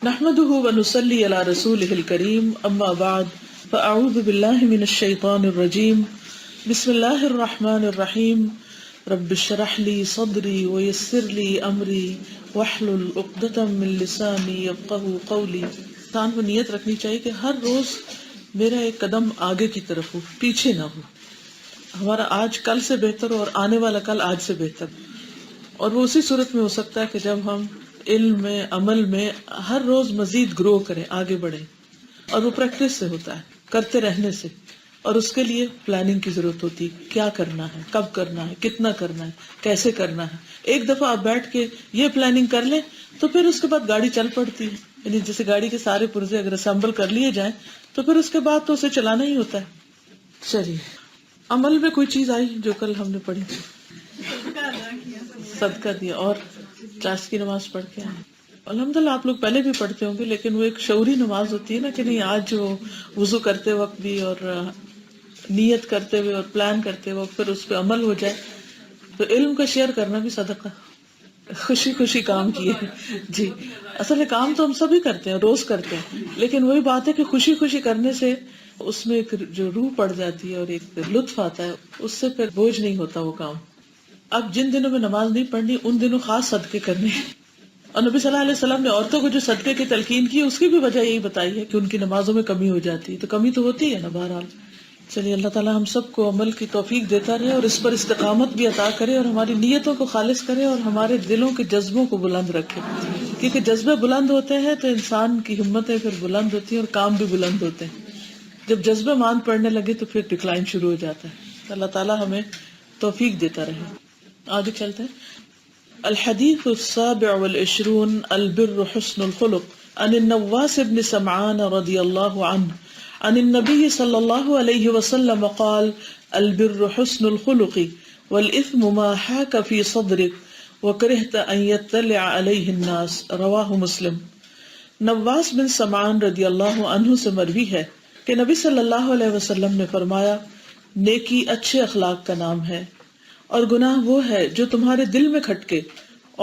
نحمده ونصلي على رسوله الكريم اما بعد فاعوذ بالله من الشيطان الرجيم بسم الله الرحمن الرحيم رب اشرح لي صدري ويسر لي امري واحلل عقدة من لساني يفقهوا قولي. انسان کو نیت رکھنی چاہیے کہ ہر روز میرا ایک قدم آگے کی طرف ہو، پیچھے نہ ہو. ہمارا آج کل سے بہتر ہو اور آنے والا کل آج سے بہتر. اور وہ اسی صورت میں ہو سکتا ہے کہ جب ہم علم میں، عمل میں ہر روز مزید گرو کریں، آگے بڑھیں. اور وہ پریکٹس سے ہوتا ہے، کرتے رہنے سے. اور اس کے لیے پلاننگ کی ضرورت ہوتی ہے، کیا کرنا ہے، کب کرنا ہے، کتنا کرنا ہے، کیسے کرنا ہے. ایک دفعہ آپ بیٹھ کے یہ پلاننگ کر لیں تو پھر اس کے بعد گاڑی چل پڑتی ہے. یعنی جیسے گاڑی کے سارے پرزے اگر اسمبل کر لیے جائیں تو پھر اس کے بعد تو اسے چلانا ہی ہوتا ہے. چلیے، عمل میں کوئی چیز آئی جو کل ہم نے پڑھی تھی؟ صدقہ دیا اور چاش کی نماز پڑھ کے آئے. الحمدللہ آپ لوگ پہلے بھی پڑھتے ہوں گے، لیکن وہ ایک شعوری نماز ہوتی ہے نا کہ نہیں، آج جو وضو کرتے وقت بھی اور نیت کرتے ہوئے اور پلان کرتے وقت پھر اس پہ عمل ہو جائے. تو علم کا شیئر کرنا بھی صدقہ، خوشی خوشی کام کیے. جی، اصل کام تو ہم سبھی کرتے ہیں، روز کرتے ہیں، لیکن وہی بات ہے کہ خوشی خوشی کرنے سے اس میں ایک جو روح پڑ جاتی ہے اور ایک لطف آتا ہے، اس سے پھر بوجھ نہیں ہوتا وہ کام. اب جن دنوں میں نماز نہیں پڑھنی ان دنوں خاص صدقے کرنے ہیں. اور نبی صلی اللہ علیہ وسلم نے عورتوں کو جو صدقے کی تلقین کی اس کی بھی وجہ یہی بتائی ہے کہ ان کی نمازوں میں کمی ہو جاتی ہے. تو کمی تو ہوتی ہے نا بہرحال. چلیے، اللہ تعالیٰ ہم سب کو عمل کی توفیق دیتا رہے اور اس پر استقامت بھی عطا کرے اور ہماری نیتوں کو خالص کرے اور ہمارے دلوں کے جذبوں کو بلند رکھے. کیونکہ جذبے بلند ہوتے ہیں تو انسان کی ہمتیں پھر بلند ہوتی ہیں اور کام بھی بلند ہوتے ہیں. جب جذبے ماند پڑنے لگے تو پھر ڈکلائن شروع ہو جاتا ہے. اللہ تعالیٰ ہمیں توفیق دیتا رہے. آگے چلتے ہیں. الحديث السابع والعشرون البر حسن الخلق عن النواس بن سمعان رضي الله عنه عن النبي صلى الله عليه وسلم قال البر حسن الخلق والإثم ما حاك في صدرك وكرهت أن يطلع عليه الناس. رواه مسلم. نواس بن سمعان رضی اللہ عنہ سے مروی ہے کہ نبی صلی اللہ علیہ وسلم نے فرمایا، نیکی اچھے اخلاق کا نام ہے اور گناہ وہ ہے جو تمہارے دل میں کھٹکے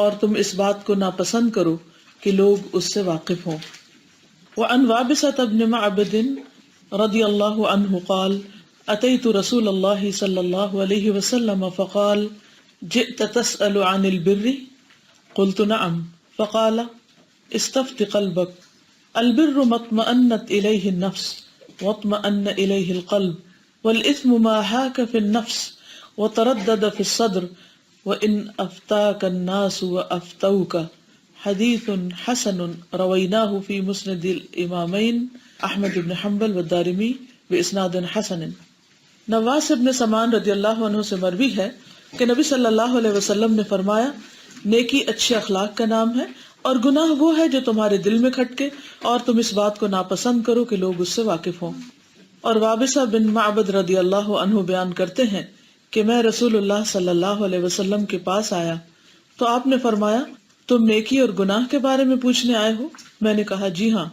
اور تم اس بات کو ناپسند کرو کہ لوگ اس سے واقف ہوں. وعن وابصة بن معبد رضی اللہ عنہ قال اتيت رسول اللہ صلی اللہ علیہ وسلم فقال جئت تسأل عن البر قلت نعم فقال استفت قلبك البر ما اطمأنت إليه النفس واطمأن إليه القلب والإثم ما حاك في النفس وتردد في الصدر وإن أفتاك الناس وأفتوك. حديث حسن رويناه في مسند الإمامين أحمد بن حنبل والدارمي بإسناد حسن. نواس بن سمان رضی اللہ عنہ سے مروی ہے کہ نبی صلی اللہ علیہ وسلم نے فرمایا، نیکی اچھے اخلاق کا نام ہے اور گناہ وہ ہے جو تمہارے دل میں کھٹکے اور تم اس بات کو ناپسند کرو کہ لوگ اس سے واقف ہوں. اور وابصہ بن معبد رضی اللہ عنہ بیان کرتے ہیں کہ میں رسول اللہ صلی اللہ علیہ وسلم کے پاس آیا تو آپ نے فرمایا، تم نیکی اور گناہ کے بارے میں پوچھنے آئے ہو؟ میں نے کہا جی ہاں.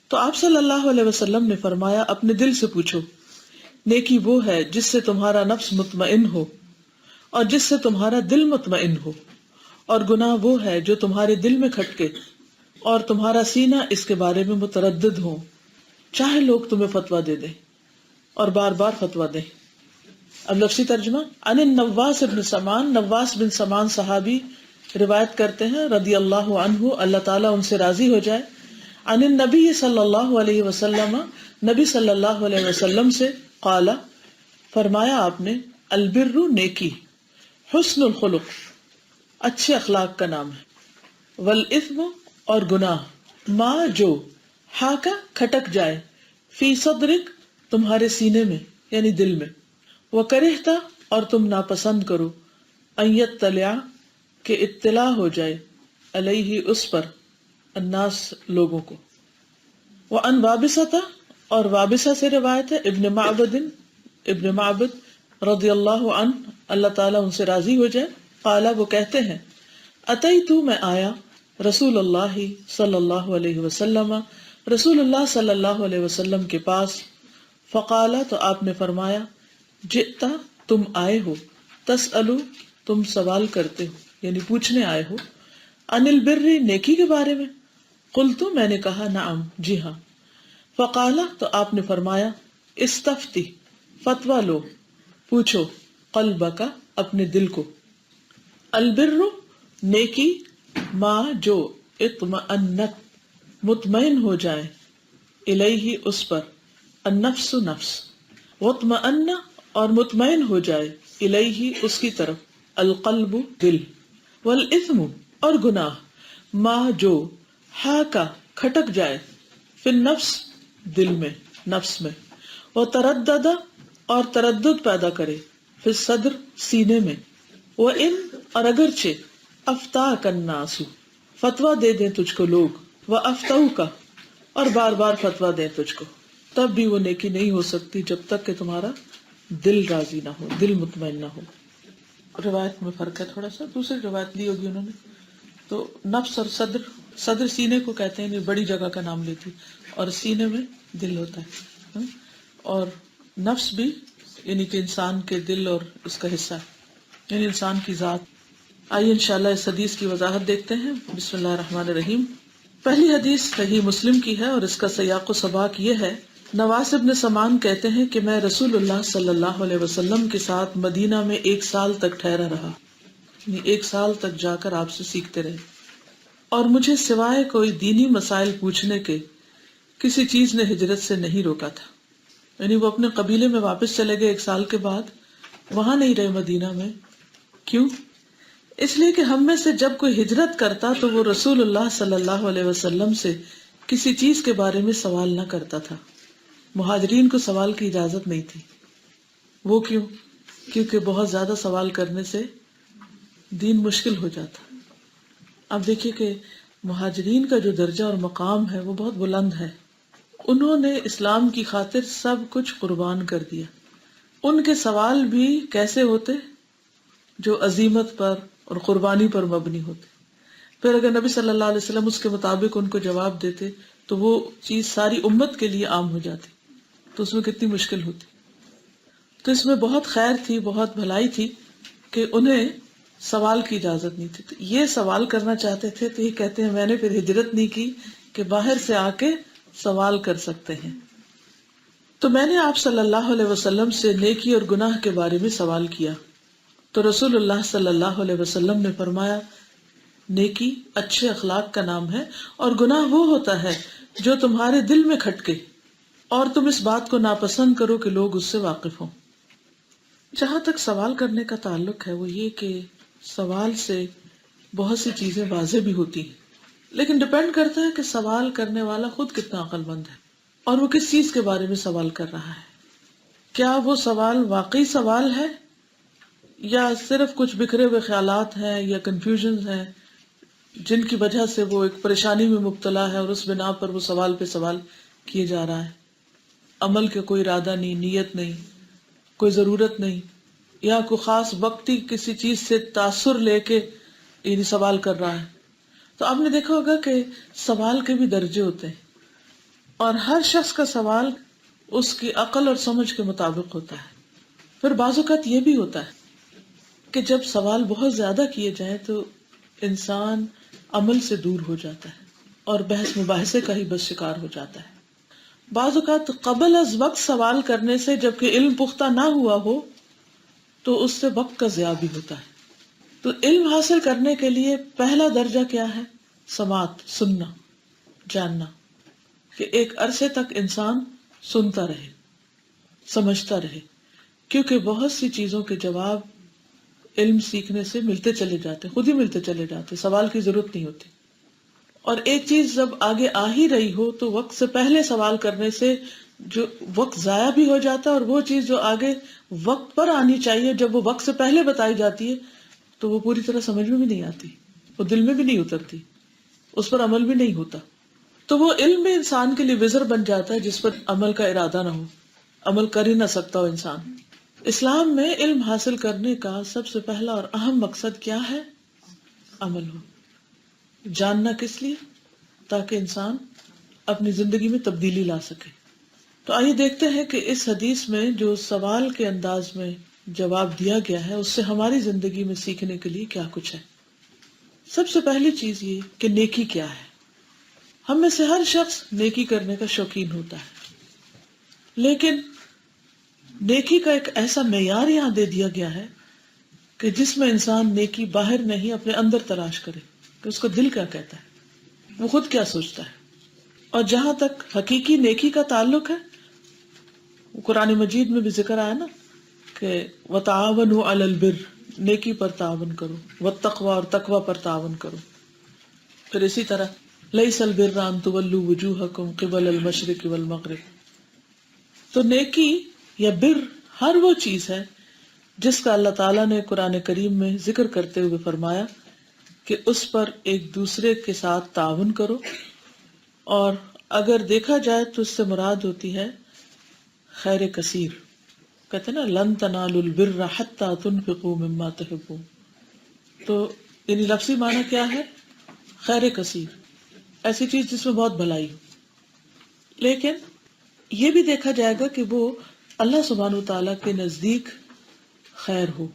تو آپ صلی اللہ علیہ وسلم نے فرمایا، اپنے دل سے پوچھو. نیکی وہ ہے جس سے تمہارا نفس مطمئن ہو اور جس سے تمہارا دل مطمئن ہو، اور گناہ وہ ہے جو تمہارے دل میں کھٹکے اور تمہارا سینہ اس کے بارے میں متردد ہو، چاہے لوگ تمہیں فتویٰ دے دیں اور بار بار فتویٰ دیں. اب لفظی ترجمہ. عن النواس بن سمان، نواس بن سمان صحابی روایت کرتے ہیں رضی اللہ عنہ، اللہ تعالیٰ ان سے راضی ہو جائے. عن النبی صلی اللہ علیہ وسلم، نبی صلی اللہ علیہ وسلم سے، قال فرمایا آپ نے، البر نیکی، حسن الخلق اچھے اخلاق کا نام ہے، والاثم اور گناہ، ما جو، حاکا کھٹک جائے، فی صدرک تمہارے سینے میں یعنی دل میں، وکرہتا اور تم ناپسند کرو، ان یطلع کہ اطلاع ہو جائے، علیہ اس پر، الناس لوگوں کو. وان وابصہ اور وابصہ سے روایت ہے ابن معبد رضی اللہ عنہ، اللہ تعالیٰ ان سے راضی ہو جائے. قال وہ کہتے ہیں، اتیت میں آیا رسول اللہ صلی اللہ علیہ وسلم، رسول اللہ صلی اللہ علیہ وسلم کے پاس. فقال تو آپ نے فرمایا، جئتا تم آئے ہو، تسألو تم سوال کرتے ہو یعنی پوچھنے آئے ہو، عن البر نیکی کے بارے میں، قلت میں نے کہا نعم جی ہاں. فقال تو آپ نے فرمایا استفتی فتویٰ لو پوچھو قلبک اپنے دل کو. البر نیکی ما جو اطمأنت مطمئن ہو جائے الیہ اس پر النفس نفس واطمأن اور مطمئن ہو جائے الیہ اس کی طرف القلب دل والاثم اور گناہ ما جو ہاکا کھٹک جائے فی النفس دل میں نفس میں وتردد اور تردد پیدا کرے فی الصدر سینے میں وَإِن اور اگرچہ افتاک الناس فتویٰ دے دیں تجھ کو لوگ وَأَفْتَوْكَ اور بار بار فتویٰ دیں تجھ کو تب بھی وہ نیکی نہیں ہو سکتی جب تک کہ تمہارا دل راضی نہ ہو دل مطمئن نہ ہو. روایت میں فرق ہے تھوڑا سا, دوسری روایت لی ہوگی انہوں نے. تو نفس اور صدر سینے کو کہتے ہیں, بڑی جگہ کا نام لیتی, اور سینے میں دل ہوتا ہے, اور نفس بھی یعنی کہ انسان کے دل اور اس کا حصہ ہے, یعنی انسان کی ذات. آئیے انشاءاللہ اس حدیث کی وضاحت دیکھتے ہیں. بسم اللہ الرحمن الرحیم. پہلی حدیث صحیح مسلم کی ہے اور اس کا سیاق و سباق یہ ہے. نواس ابن سمان کہتے ہیں کہ میں رسول اللہ صلی اللہ علیہ وسلم کے ساتھ مدینہ میں 1 سال تک ٹھہرا رہا, یعنی 1 سال تک جا کر آپ سے سیکھتے رہے, اور مجھے سوائے کوئی دینی مسائل پوچھنے کے کسی چیز نے ہجرت سے نہیں روکا تھا. یعنی وہ اپنے قبیلے میں واپس چلے گئے 1 سال کے بعد, وہاں نہیں رہے مدینہ میں. کیوں؟ اس لیے کہ ہم میں سے جب کوئی ہجرت کرتا تو وہ رسول اللہ صلی اللہ علیہ وسلم سے کسی چیز کے بارے میں سوال نہ کرتا تھا. مہاجرین کو سوال کی اجازت نہیں تھی. وہ کیوں؟ کیونکہ بہت زیادہ سوال کرنے سے دین مشکل ہو جاتا. اب دیکھیے کہ مہاجرین کا جو درجہ اور مقام ہے وہ بہت بلند ہے. انہوں نے اسلام کی خاطر سب کچھ قربان کر دیا. ان کے سوال بھی کیسے ہوتے؟ جو عزیمت پر اور قربانی پر مبنی ہوتے. پھر اگر نبی صلی اللہ علیہ وسلم اس کے مطابق ان کو جواب دیتے تو وہ چیز ساری امت کے لیے عام ہو جاتی, تو اس میں کتنی مشکل ہوتی. تو اس میں بہت خیر تھی, بہت بھلائی تھی کہ انہیں سوال کی اجازت نہیں تھی. تو یہ سوال کرنا چاہتے تھے تو یہ کہتے ہیں میں نے پھر ہجرت نہیں کی کہ باہر سے آ کے سوال کر سکتے ہیں. تو میں نے آپ صلی اللہ علیہ وسلم سے نیکی اور گناہ کے بارے میں سوال کیا تو رسول اللہ صلی اللہ علیہ وسلم نے فرمایا نیکی اچھے اخلاق کا نام ہے اور گناہ وہ ہوتا ہے جو تمہارے دل میں کھٹکے اور تم اس بات کو ناپسند کرو کہ لوگ اس سے واقف ہوں. جہاں تک سوال کرنے کا تعلق ہے وہ یہ کہ سوال سے بہت سی چیزیں واضح بھی ہوتی ہیں, لیکن ڈپینڈ کرتا ہے کہ سوال کرنے والا خود کتنا عقل مند ہے اور وہ کس چیز کے بارے میں سوال کر رہا ہے. کیا وہ سوال واقعی سوال ہے یا صرف کچھ بکھرے ہوئے خیالات ہیں یا کنفیوژن ہیں جن کی وجہ سے وہ ایک پریشانی میں مبتلا ہے اور اس بنا پر وہ سوال پہ سوال کیے جا رہا ہے. عمل کے کوئی ارادہ نہیں, نیت نہیں, کوئی ضرورت نہیں, یا کوئی خاص وقتی کسی چیز سے تاثر لے کے یعنی سوال کر رہا ہے. تو آپ نے دیکھا ہوگا کہ سوال کے بھی درجے ہوتے ہیں اور ہر شخص کا سوال اس کی عقل اور سمجھ کے مطابق ہوتا ہے. پھر بعض اوقات یہ بھی ہوتا ہے کہ جب سوال بہت زیادہ کیے جائیں تو انسان عمل سے دور ہو جاتا ہے اور بحث مباحثے کا ہی بس شکار ہو جاتا ہے. بعض اوقات قبل از وقت سوال کرنے سے جبکہ علم پختہ نہ ہوا ہو تو اس سے وقت کا ضیاع بھی ہوتا ہے. تو علم حاصل کرنے کے لیے پہلا درجہ کیا ہے؟ سماعت, سننا, جاننا, کہ ایک عرصے تک انسان سنتا رہے, سمجھتا رہے, کیونکہ بہت سی چیزوں کے جواب علم سیکھنے سے ملتے چلے جاتے, خود ہی ملتے چلے جاتے, سوال کی ضرورت نہیں ہوتی. اور ایک چیز جب آگے آ ہی رہی ہو تو وقت سے پہلے سوال کرنے سے جو وقت ضائع بھی ہو جاتا ہے, اور وہ چیز جو آگے وقت پر آنی چاہیے جب وہ وقت سے پہلے بتائی جاتی ہے تو وہ پوری طرح سمجھ میں بھی نہیں آتی, وہ دل میں بھی نہیں اترتی, اس پر عمل بھی نہیں ہوتا. تو وہ علم بھی انسان کے لیے وزر بن جاتا ہے جس پر عمل کا ارادہ نہ ہو, عمل کر ہی نہ سکتا ہو انسان. اسلام میں علم حاصل کرنے کا سب سے پہلا اور اہم مقصد کیا ہے؟ عمل ہو. جاننا کس لیے؟ تاکہ انسان اپنی زندگی میں تبدیلی لا سکے. تو آئیے دیکھتے ہیں کہ اس حدیث میں جو سوال کے انداز میں جواب دیا گیا ہے اس سے ہماری زندگی میں سیکھنے کے لیے کیا کچھ ہے. سب سے پہلی چیز یہ کہ نیکی کیا ہے. ہم میں سے ہر شخص نیکی کرنے کا شوقین ہوتا ہے، لیکن نیکی کا ایک ایسا معیار یہاں دے دیا گیا ہے کہ جس میں انسان نیکی باہر نہیں اپنے اندر تلاش کرے کہ اس کو دل کیا کہتا ہے، وہ خود کیا سوچتا ہے. اور جہاں تک حقیقی نیکی کا تعلق ہے، قرآن مجید میں بھی ذکر آیا نا کہ وَتَعَاوَنُوا عَلَى الْبِرِّ، نیکی پر تعاون کرو، وَالتَّقْوَى، اور تقوی پر تعاون کرو. پھر اسی طرح لَيْسَ الْبِرَّ أَن تُوَلُّوا وُجُوهَكُمْ قِبَلَ الْمَشْرِقِ وَالْمَغْرِبِ. تو نیکی یا بر ہر وہ چیز ہے جس کا اللہ تعالیٰ نے قرآن کریم میں ذکر کرتے ہوئے فرمایا کہ اس پر ایک دوسرے کے ساتھ تعاون کرو، اور اگر دیکھا جائے تو اس سے مراد ہوتی ہے خیر کثیر. کہتے ہیں نا لن تنالوا البر حتی تنفقوا مما تحبون، تو یعنی لفظی معنی کیا ہے؟ خیر کثیر، ایسی چیز جس میں بہت بھلائی ہو. لیکن یہ بھی دیکھا جائے گا کہ وہ اللہ سبحانہ وتعالیٰ کے نزدیک خیر ہو،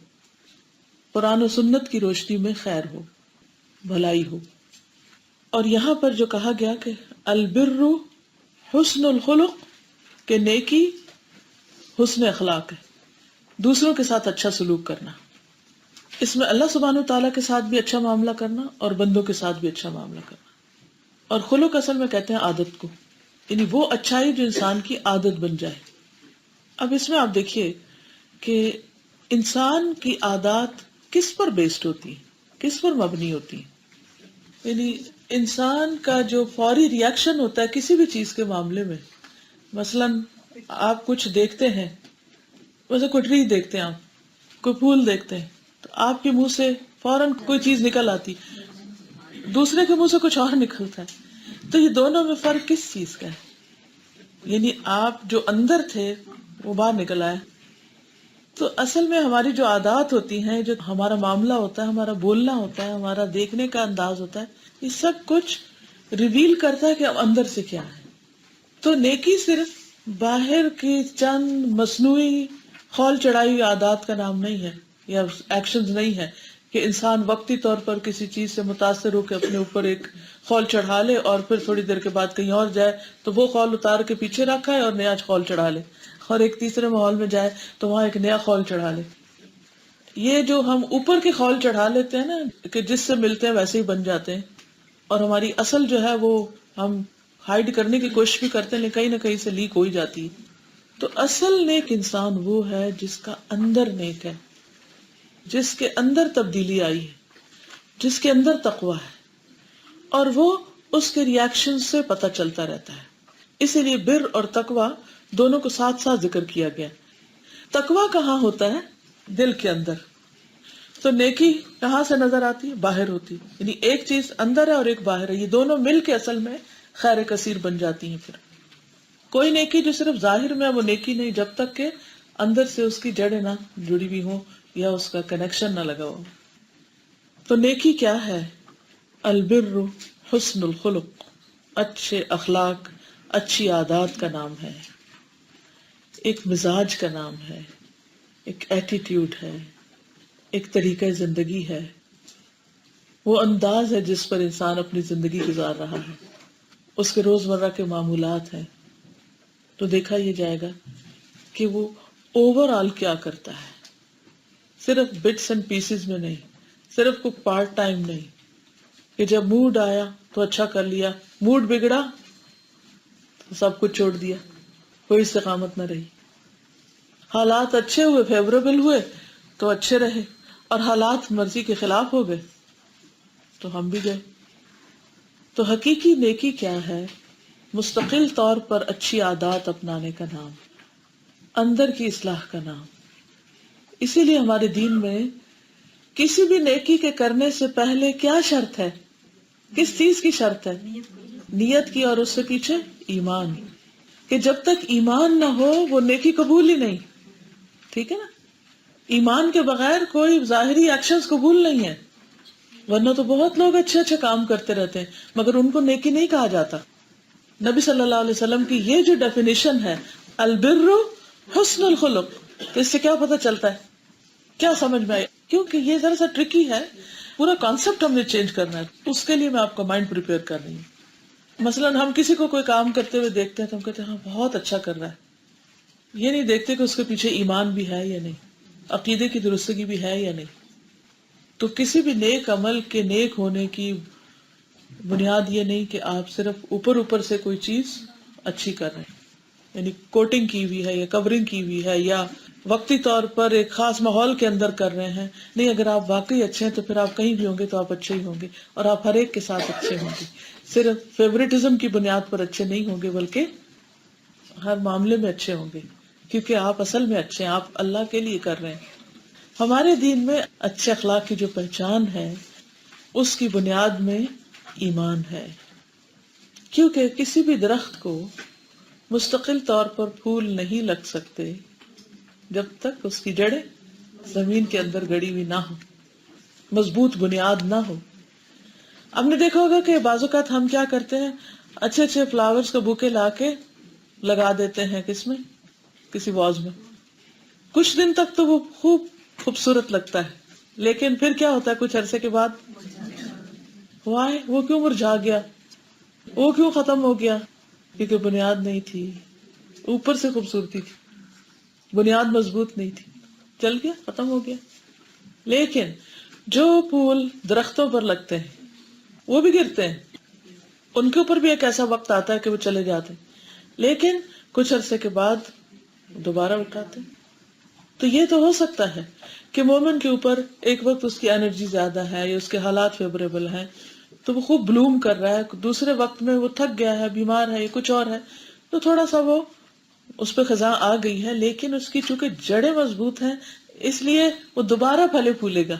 قرآن و سنت کی روشنی میں خیر ہو، بھلائی ہو. اور یہاں پر جو کہا گیا کہ البر حسن الخلق، کہ نیکی حسن اخلاق ہے، دوسروں کے ساتھ اچھا سلوک کرنا. اس میں اللہ سبحانہ وتعالیٰ کے ساتھ بھی اچھا معاملہ کرنا اور بندوں کے ساتھ بھی اچھا معاملہ کرنا. اور خلق اصل میں کہتے ہیں عادت کو، یعنی وہ اچھائی جو انسان کی عادت بن جائے. اب اس میں آپ دیکھیے کہ انسان کی عادات کس پر بیسڈ ہوتی ہے، کس پر مبنی ہوتی ہے. یعنی انسان کا جو فوری ری ایکشن ہوتا ہے کسی بھی چیز کے معاملے میں، مثلاً آپ کچھ دیکھتے ہیں، ویسے کوئی ٹری دیکھتے ہیں، آپ کوئی پھول دیکھتے ہیں، تو آپ کے منہ سے فوراً کوئی چیز نکل آتی، دوسرے کے منہ سے کچھ اور نکلتا ہے. تو یہ دونوں میں فرق کس چیز کا ہے؟ یعنی آپ جو اندر تھے وہ باہر نکل آئے. تو اصل میں ہماری جو عادات ہوتی ہیں، جو ہمارا معاملہ ہوتا ہے، ہمارا بولنا ہوتا ہے، ہمارا دیکھنے کا انداز ہوتا ہے، یہ سب کچھ ریویل کرتا ہے کہ ہم اندر سے کیا ہے. تو نیکی صرف باہر کی چند مصنوعی خول چڑھائی ہوئی عادات کا نام نہیں ہے، یا ایکشنز نہیں ہے کہ انسان وقتی طور پر کسی چیز سے متاثر ہو کے اپنے اوپر ایک خول چڑھا لے اور پھر تھوڑی دیر کے بعد کہیں اور جائے تو وہ خول اتار کے پیچھے رکھا ہے اور نیا خول چڑھا لے، اور ایک تیسرے ماحول میں جائے تو وہاں ایک نیا خول چڑھا لے. یہ جو ہم اوپر کے خول چڑھا لیتے ہیں نا کہ جس سے ملتے ہیں ویسے ہی بن جاتے ہیں، اور ہماری اصل جو ہے وہ ہم ہائیڈ کرنے کی کوشش بھی کرتے ہیں لیکن کہیں نہ کہیں سے لیک ہو ہی جاتی ہے. تو اصل نیک انسان وہ ہے جس کا اندر نیک ہے، جس کے اندر تبدیلی آئی ہے، جس کے اندر تقویٰ ہے، اور وہ اس کے ری ایکشن سے پتہ چلتا رہتا ہے. اسی لیے بر اور تقویٰ دونوں کو ساتھ ساتھ ذکر کیا گیا. تقویٰ کہاں ہوتا ہے؟ دل کے اندر. تو نیکی کہاں سے نظر آتی ہے؟ باہر ہوتی ہے. یعنی ایک چیز اندر ہے اور ایک باہر ہے، یہ دونوں مل کے اصل میں خیر کثیر بن جاتی ہیں. پھر کوئی نیکی جو صرف ظاہر میں ہے وہ نیکی نہیں جب تک کہ اندر سے اس کی جڑیں نہ جڑی ہوئی ہوں یا اس کا کنیکشن نہ لگا ہو. تو نیکی کیا ہے؟ البر حسن الخلق، اچھے اخلاق، اچھی عادات کا نام ہے، ایک مزاج کا نام ہے، ایک ایٹیٹیوڈ ہے، ایک طریقہ زندگی ہے، وہ انداز ہے جس پر انسان اپنی زندگی گزار رہا ہے، اس کے روزمرہ کے معمولات ہیں. تو دیکھا یہ جائے گا کہ وہ اوور آل کیا کرتا ہے، صرف بٹس اینڈ پیسز میں نہیں، صرف کوئی پارٹ ٹائم نہیں کہ جب موڈ آیا تو اچھا کر لیا، موڈ بگڑا تو سب کچھ چھوڑ دیا، کوئی استقامت نہ رہی. حالات اچھے ہوئے، فیوریبل ہوئے تو اچھے رہے، اور حالات مرضی کے خلاف ہو گئے تو ہم بھی گئے. تو حقیقی نیکی کیا ہے؟ مستقل طور پر اچھی عادات اپنانے کا نام، اندر کی اصلاح کا نام. اسی لیے ہمارے دین میں کسی بھی نیکی کے کرنے سے پہلے کیا شرط ہے؟ کس چیز کی شرط ہے؟ نیت کی، اور اس سے پیچھے ایمان، کہ جب تک ایمان نہ ہو وہ نیکی قبول ہی نہیں. ٹھیک ہے نا؟ ایمان کے بغیر کوئی ظاہری ایکشنز قبول نہیں ہے، ورنہ تو بہت لوگ اچھے اچھے کام کرتے رہتے ہیں مگر ان کو نیکی نہیں کہا جاتا. نبی صلی اللہ علیہ وسلم کی یہ جو ڈیفینیشن ہے البر حسن الخلق، تو اس سے کیا پتہ چلتا ہے، کیا سمجھ میں آئے؟ کیونکہ یہ ذرا سا ٹرکی ہے، پورا کانسیپٹ ہم نے چینج کرنا ہے، اس کے لیے میں آپ کا مائنڈ پریپیئر کر رہی ہوں. مثلاً ہم کسی کو کوئی کام کرتے ہوئے دیکھتے ہیں تو ہم کہتے ہیں ہاں بہت اچھا کر رہا ہے، یہ نہیں دیکھتے کہ اس کے پیچھے ایمان بھی ہے یا نہیں، عقیدے کی درستگی بھی ہے یا نہیں. تو کسی بھی نیک عمل کے نیک ہونے کی بنیاد یہ نہیں کہ آپ صرف اوپر اوپر سے کوئی چیز اچھی کر رہے ہیں، یعنی کوٹنگ کی ہوئی ہے یا کورنگ کی ہوئی ہے یا وقتی طور پر ایک خاص ماحول کے اندر کر رہے ہیں. نہیں، اگر آپ واقعی اچھے ہیں تو پھر آپ کہیں بھی ہوں گے تو آپ اچھے ہی ہوں گے، اور آپ ہر ایک کے ساتھ اچھے ہوں گے. صرف فیوریٹزم کی بنیاد پر اچھے نہیں ہوں گے بلکہ ہر معاملے میں اچھے ہوں گے، کیونکہ آپ اصل میں اچھے ہیں، آپ اللہ کے لیے کر رہے ہیں. ہمارے دین میں اچھے اخلاق کی جو پہچان ہے اس کی بنیاد میں ایمان ہے، کیونکہ کسی بھی درخت کو مستقل طور پر پھول نہیں لگ سکتے جب تک اس کی جڑیں زمین کے اندر گڑی ہوئی نہ ہو، مضبوط بنیاد نہ ہو. آپ نے دیکھا ہوگا کہ بعض اوقات ہم کیا کرتے ہیں، اچھے اچھے فلاورز کا بوکے لا کے لگا دیتے ہیں کس میں، کسی واز میں. کچھ دن تک تو وہ خوب خوبصورت لگتا ہے، لیکن پھر کیا ہوتا ہے کچھ عرصے کے بعد وہ کیوں مرجھا گیا، وہ کیوں ختم ہو گیا؟ کیونکہ بنیاد نہیں تھی. اوپر سے خوبصورتی تھی، بنیاد مضبوط نہیں تھی، چل گیا، ختم ہو گیا. لیکن جو پھول درختوں پر لگتے ہیں وہ بھی گرتے ہیں، ان کے اوپر بھی ایک ایسا وقت آتا ہے کہ وہ چلے جاتے ہیں، لیکن کچھ عرصے کے بعد دوبارہ اٹھاتے ہیں. تو یہ تو ہو سکتا ہے کہ مومن کے اوپر ایک وقت اس کی انرجی زیادہ ہے یا اس کے حالات فیوریبل ہیں تو وہ خوب بلوم کر رہا ہے، دوسرے وقت میں وہ تھک گیا ہے، بیمار ہے یا کچھ اور ہے تو تھوڑا سا وہ اس پہ خزاں آ گئی ہے، لیکن اس کی چونکہ جڑیں مضبوط ہیں اس لیے وہ دوبارہ پھلے پھولے گا.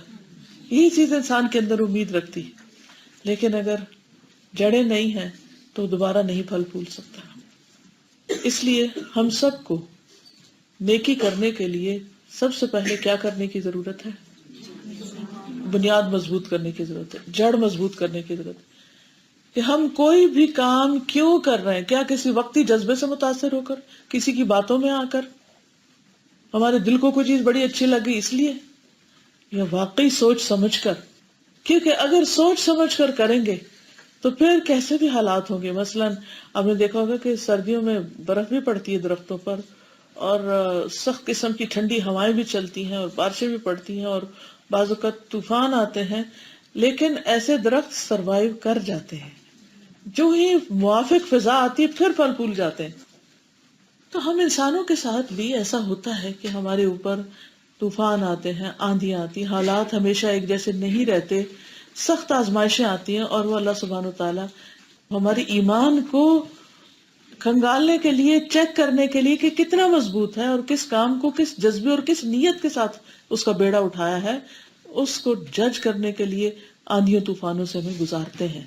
یہی چیز انسان کے اندر امید رکھتی ہے، لیکن اگر جڑیں نہیں ہیں تو دوبارہ نہیں پھل پھول سکتا. اس لیے ہم سب کو نیکی کرنے کے لیے سب سے پہلے کیا کرنے کی ضرورت ہے؟ بنیاد مضبوط کرنے کی ضرورت ہے، جڑ مضبوط کرنے کی ضرورت ہے. کہ ہم کوئی بھی کام کیوں کر رہے ہیں، کیا کسی وقتی جذبے سے متاثر ہو کر، کسی کی باتوں میں آ کر، ہمارے دل کو کوئی چیز بڑی اچھی لگی اس لیے، یا واقعی سوچ سمجھ کر؟ کیونکہ اگر سوچ سمجھ کر کریں گے تو پھر کیسے بھی حالات ہوں گے. مثلاً آپ نے دیکھا ہوگا کہ سردیوں میں برف بھی پڑتی ہے درختوں پر، اور سخت قسم کی ٹھنڈی ہوائیں بھی چلتی ہیں اور بارشیں بھی پڑتی ہیں اور بعض اوقات طوفان آتے ہیں، لیکن ایسے درخت سروائیو کر جاتے ہیں. جو ہی موافق فضا آتی ہے پھر پھل پھول جاتے ہیں. تو ہم انسانوں کے ساتھ بھی ایسا ہوتا ہے کہ ہمارے اوپر طوفان آتے ہیں، آندھیاں آتی ہیں، حالات ہمیشہ ایک جیسے نہیں رہتے، سخت آزمائشیں آتی ہیں، اور وہ اللہ سبحانہ وتعالی ہماری ایمان کو کھنگالنے کے لیے، چیک کرنے کے لیے کہ کتنا مضبوط ہے اور کس کام کو کس جذبے اور کس نیت کے ساتھ اس کا بیڑا اٹھایا ہے، اس کو جج کرنے کے لیے آندھیوں طوفانوں سے ہمیں گزارتے ہیں.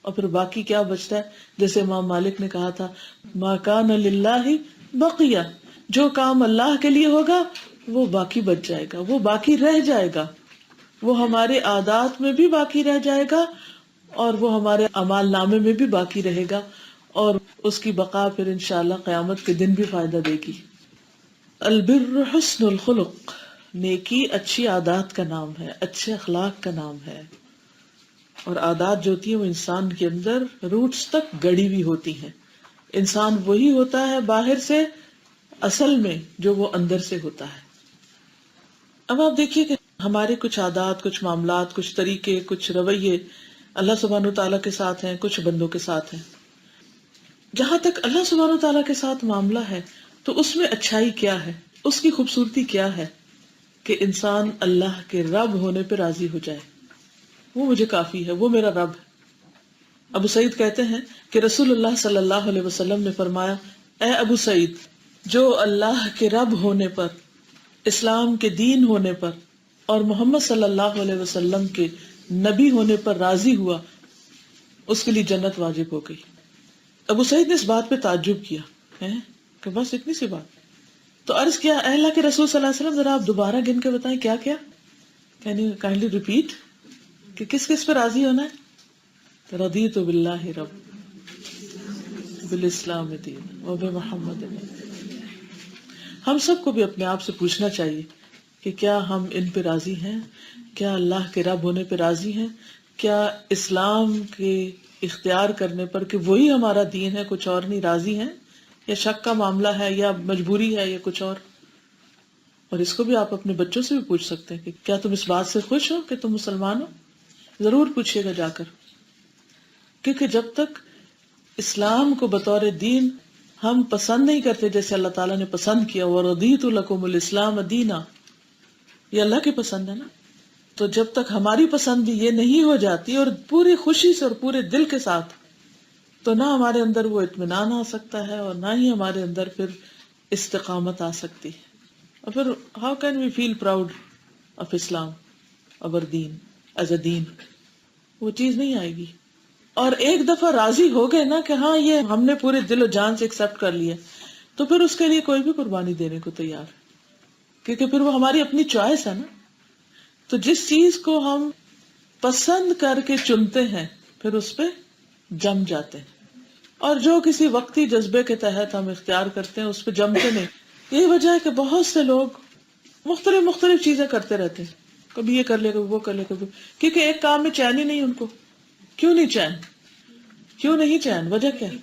اور پھر باقی کیا بچتا ہے؟ جیسے امام مالک نے کہا تھا، ما کان للہ بقیہ، جو کام اللہ کے لیے ہوگا وہ باقی بچ جائے گا، وہ باقی رہ جائے گا، وہ ہمارے عادات میں بھی باقی رہ جائے گا اور وہ ہمارے اعمال نامے میں بھی باقی رہے گا، اور اس کی بقا پھر انشاءاللہ قیامت کے دن بھی فائدہ دے گی. البر حسن الخلق، نیکی اچھی عادات کا نام ہے، اچھے اخلاق کا نام ہے. اور عادات جو ہوتی ہیں وہ انسان کے اندر روٹس تک گڑی ہوئی ہوتی ہیں. انسان وہی ہوتا ہے باہر سے اصل میں جو وہ اندر سے ہوتا ہے. اب آپ دیکھیے کہ ہمارے کچھ عادات، کچھ معاملات، کچھ طریقے، کچھ رویے اللہ سبحانہ تعالیٰ کے ساتھ ہیں، کچھ بندوں کے ساتھ ہیں. جہاں تک اللہ سبحانہ تعالیٰ کے ساتھ معاملہ ہے تو اس میں اچھائی کیا ہے، اس کی خوبصورتی کیا ہے کہ انسان اللہ کے رب ہونے پہ راضی ہو جائے. وہ مجھے کافی ہے، وہ میرا رب ہے. ابو سعید کہتے ہیں کہ رسول اللہ صلی اللہ علیہ وسلم نے فرمایا، اے ابو سعید، جو اللہ کے رب ہونے پر، اسلام کے دین ہونے پر اور محمد صلی اللہ علیہ وسلم کے نبی ہونے پر راضی ہوا، اس کے لیے جنت واجب ہو گئی. ابو سعید نے اس بات پہ تعجب کیا ہے کہ بس اتنی سی بات. تو عرض کیا، اے اللہ کے رسول صلی اللہ علیہ وسلم، ذرا آپ دوبارہ گن کے بتائیں کیا کیا؟ کینی کائنڈلی ریپیٹ کہ کس کس پہ راضی ہونا ہے؟ رضیت باللہ رب، بالاسلام دین، وبمحمد. ہم سب کو بھی اپنے آپ سے پوچھنا چاہیے کہ کیا ہم ان پہ راضی ہیں؟ کیا اللہ کے رب ہونے پہ راضی ہیں؟ کیا اسلام کے اختیار کرنے پر کہ وہی ہمارا دین ہے، کچھ اور نہیں، راضی ہیں، یا شک کا معاملہ ہے، یا مجبوری ہے، یا کچھ اور. اور اس کو بھی آپ اپنے بچوں سے بھی پوچھ سکتے ہیں کہ کیا تم اس بات سے خوش ہو کہ تم مسلمان ہو؟ ضرور پوچھیے گا جا کر، کیونکہ جب تک اسلام کو بطور دین ہم پسند نہیں کرتے جیسے اللہ تعالیٰ نے پسند کیا، وَرَضِيتُ لَكُمُ الْإِسْلَامَ دِينًا، یہ اللہ کی پسند ہے نا. تو جب تک ہماری پسند بھی یہ نہیں ہو جاتی اور پوری خوشی سے اور پورے دل کے ساتھ، تو نہ ہمارے اندر وہ اطمینان آ سکتا ہے اور نہ ہی ہمارے اندر پھر استقامت آ سکتی ہے. اور پھر how can we feel proud of Islam, اور دین ایز اے دین؟ وہ چیز نہیں آئے گی. اور ایک دفعہ راضی ہو گئے نا کہ ہاں یہ ہم نے پورے دل و جان سے ایکسپٹ کر لیا، تو پھر اس کے لیے کوئی بھی قربانی دینے کو تیار ہے، کیونکہ پھر وہ ہماری اپنی چوائس ہے نا. تو جس چیز کو ہم پسند کر کے چنتے ہیں پھر اس پہ جم جاتے ہیں، اور جو کسی وقتی جذبے کے تحت ہم اختیار کرتے ہیں اس پہ جمتے نہیں. یہی وجہ ہے کہ بہت سے لوگ مختلف چیزیں کرتے رہتے ہیں، کبھی یہ کر لے کبھی وہ کر لے کبھی، کیونکہ ایک کام میں چین ہی نہیں ان کو. کیوں نہیں چین؟ کیوں نہیں چین؟ وجہ کیا ہے؟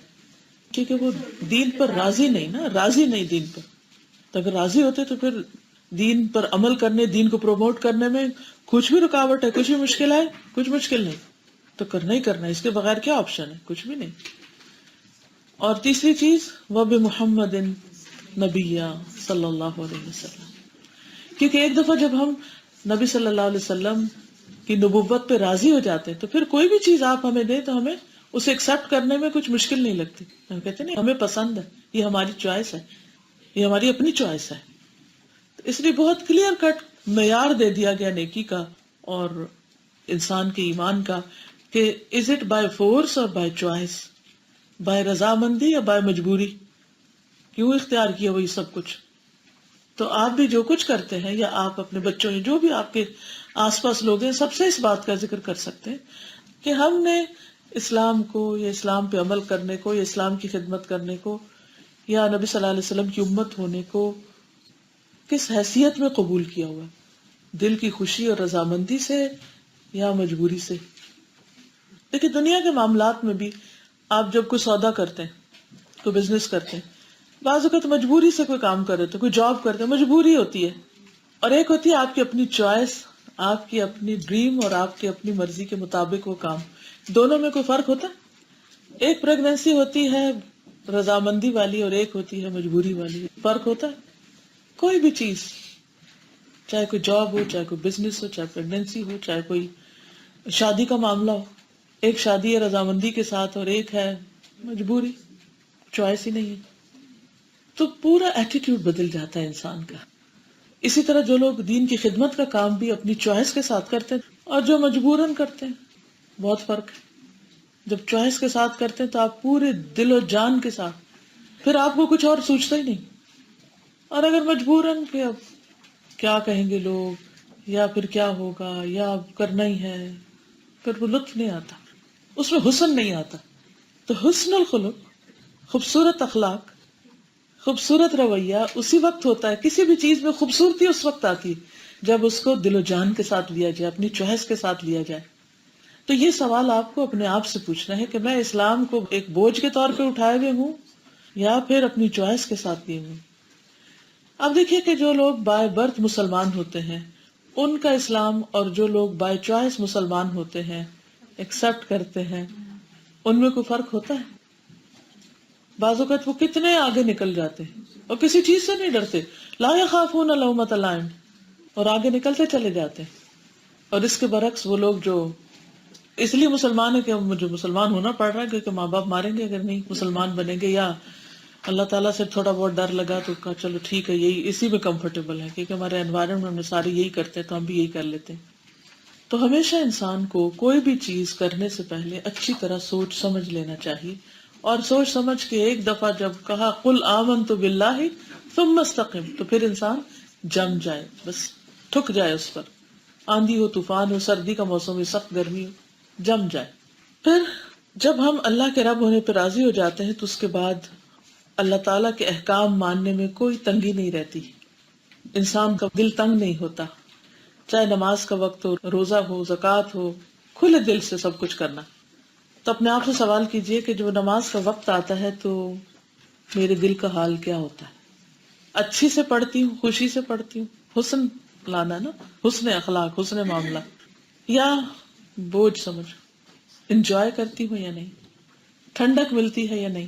کیونکہ وہ دین پر راضی نہیں نا، راضی نہیں دین پر. تو اگر راضی ہوتے تو پھر دین پر عمل کرنے، دین کو پروموٹ کرنے میں کچھ بھی رکاوٹ ہے، کچھ بھی مشکل ہے، کچھ مشکل نہیں، تو کرنا ہی کرنا ہے، اس کے بغیر کیا آپشن ہے؟ کچھ بھی نہیں. اور تیسری چیز وَبِمُحَمَّدٍ نبیّ صلی اللہ علیہ وسلم، کیونکہ ایک دفعہ جب ہم نبی صلی اللہ علیہ وسلم کی نبوت پہ راضی ہو جاتے ہیں تو پھر کوئی بھی چیز آپ ہمیں دیں تو ہمیں اسے ایکسپٹ کرنے میں کچھ مشکل نہیں لگتی. ہم کہتے ہیں نہیں ہمیں پسند ہے، یہ ہماری چوائس ہے، یہ ہماری اپنی چوائس ہے. تو اس لیے بہت کلیئر کٹ معیار دے دیا گیا نیکی کا اور انسان کے ایمان کا کہ از اٹ بائی فورس اور بائی چوائس، بائی رضامندی یا بائی مجبوری، کیوں اختیار کیا وہی سب کچھ. تو آپ بھی جو کچھ کرتے ہیں یا آپ اپنے بچوں یا جو بھی آپ کے آس پاس لوگ ہیں سب سے اس بات کا ذکر کر سکتے ہیں کہ ہم نے اسلام کو یا اسلام پہ عمل کرنے کو یا اسلام کی خدمت کرنے کو یا نبی صلی اللہ علیہ وسلم کی امت ہونے کو کس حیثیت میں قبول کیا ہوا ہے، دل کی خوشی اور رضامندی سے یا مجبوری سے. دیکھیں دنیا کے معاملات میں بھی آپ جب کوئی سودا کرتے ہیں، کوئی بزنس کرتے ہیں، بعض اوقات مجبوری سے کوئی کام کر رہے تو کوئی جاب کرتے ہیں، مجبوری ہوتی ہے، اور ایک ہوتی ہے آپ کی اپنی چوائس، آپ کی اپنی ڈریم اور آپ کی اپنی مرضی کے مطابق وہ کام. دونوں میں کوئی فرق ہوتا ہے؟ ایک پریگنینسی ہوتی ہے رضامندی والی اور ایک ہوتی ہے مجبوری والی. فرق ہوتا ہے؟ کوئی بھی چیز، چاہے کوئی جاب ہو، چاہے کوئی بزنس ہو، چاہے پریگنینسی ہو، چاہے کوئی شادی کا معاملہ ہو، ایک شادی ہے رضامندی کے ساتھ اور ایک ہے مجبوری، چوائس ہی نہیں ہے. تو پورا ایٹیٹیوڈ بدل جاتا ہے انسان کا. اسی طرح جو لوگ دین کی خدمت کا کام بھی اپنی چوائس کے ساتھ کرتے ہیں اور جو مجبوراً کرتے ہیں، بہت فرق ہے. جب چوائس کے ساتھ کرتے ہیں تو آپ پورے دل و جان کے ساتھ، پھر آپ کو کچھ اور سوچتا ہی نہیں. اور اگر مجبوراً کہ اب کیا کہیں گے لوگ یا پھر کیا ہوگا یا اب کرنا ہی ہے، پھر وہ لطف نہیں آتا، اس میں حسن نہیں آتا. تو حسن الخلق، خوبصورت اخلاق، خوبصورت رویہ اسی وقت ہوتا ہے، کسی بھی چیز میں خوبصورتی اس وقت آتی ہے جب اس کو دل و جان کے ساتھ لیا جائے، اپنی چوائس کے ساتھ لیا جائے. تو یہ سوال آپ کو اپنے آپ سے پوچھنا ہے کہ میں اسلام کو ایک بوجھ کے طور پہ اٹھائے ہوئے ہوں یا پھر اپنی چوائس کے ساتھ لیے ہوئے. اب دیکھیے کہ جو لوگ بائی برتھ مسلمان ہوتے ہیں ان کا اسلام اور جو لوگ بائی چوائس مسلمان ہوتے ہیں، ایکسپٹ کرتے ہیں، ان میں کوئی فرق ہوتا ہے؟ بعض اوقات وہ کتنے آگے نکل جاتے ہیں اور کسی چیز سے نہیں ڈرتے، لا یخافون لومۃ لائم، اور آگے نکلتے چلے جاتے ہیں. اور اس کے برعکس وہ لوگ جو اس لیے مسلمان ہے کہ مجھے مسلمان ہونا پڑ رہا ہے کیونکہ ماں باپ ماریں گے اگر نہیں مسلمان بنیں گے، یا اللہ تعالیٰ سے تھوڑا بہت ڈر لگا تو کہا چلو ٹھیک ہے، یہی اسی میں کمفرٹیبل ہے کیونکہ ہمارے انوائرمنٹ میں سارے یہی کرتے ہیں تو ہم بھی یہی کر لیتے ہیں. تو ہمیشہ انسان کو کوئی بھی چیز کرنے سے پہلے اچھی طرح سوچ سمجھ لینا چاہیے، اور سوچ سمجھ کے ایک دفعہ جب کہا قل آمنت باللہ ثم استقم، تو پھر انسان جم جائے، بس ٹھک جائے اس پر. آندھی ہو، طوفان ہو، سردی کا موسم ہو، سخت گرمی ہو، جم جائے. پھر جب ہم اللہ کے رب ہونے پہ راضی ہو جاتے ہیں تو اس کے بعد اللہ تعالیٰ کے احکام ماننے میں کوئی تنگی نہیں رہتی، انسان کا دل تنگ نہیں ہوتا، چاہے نماز کا وقت ہو، روزہ ہو، زکوٰۃ ہو، کھلے دل سے سب کچھ کرنا. تو اپنے آپ سے سوال کیجئے کہ جب نماز کا وقت آتا ہے تو میرے دل کا حال کیا ہوتا ہے. اچھی سے پڑھتی ہوں، خوشی سے پڑھتی ہوں، حسن لانا نا، حسن اخلاق، حسن معاملہ، یا بوجھ سمجھ، انجوائے کرتی ہوں یا نہیں، ٹھنڈک ملتی ہے یا نہیں.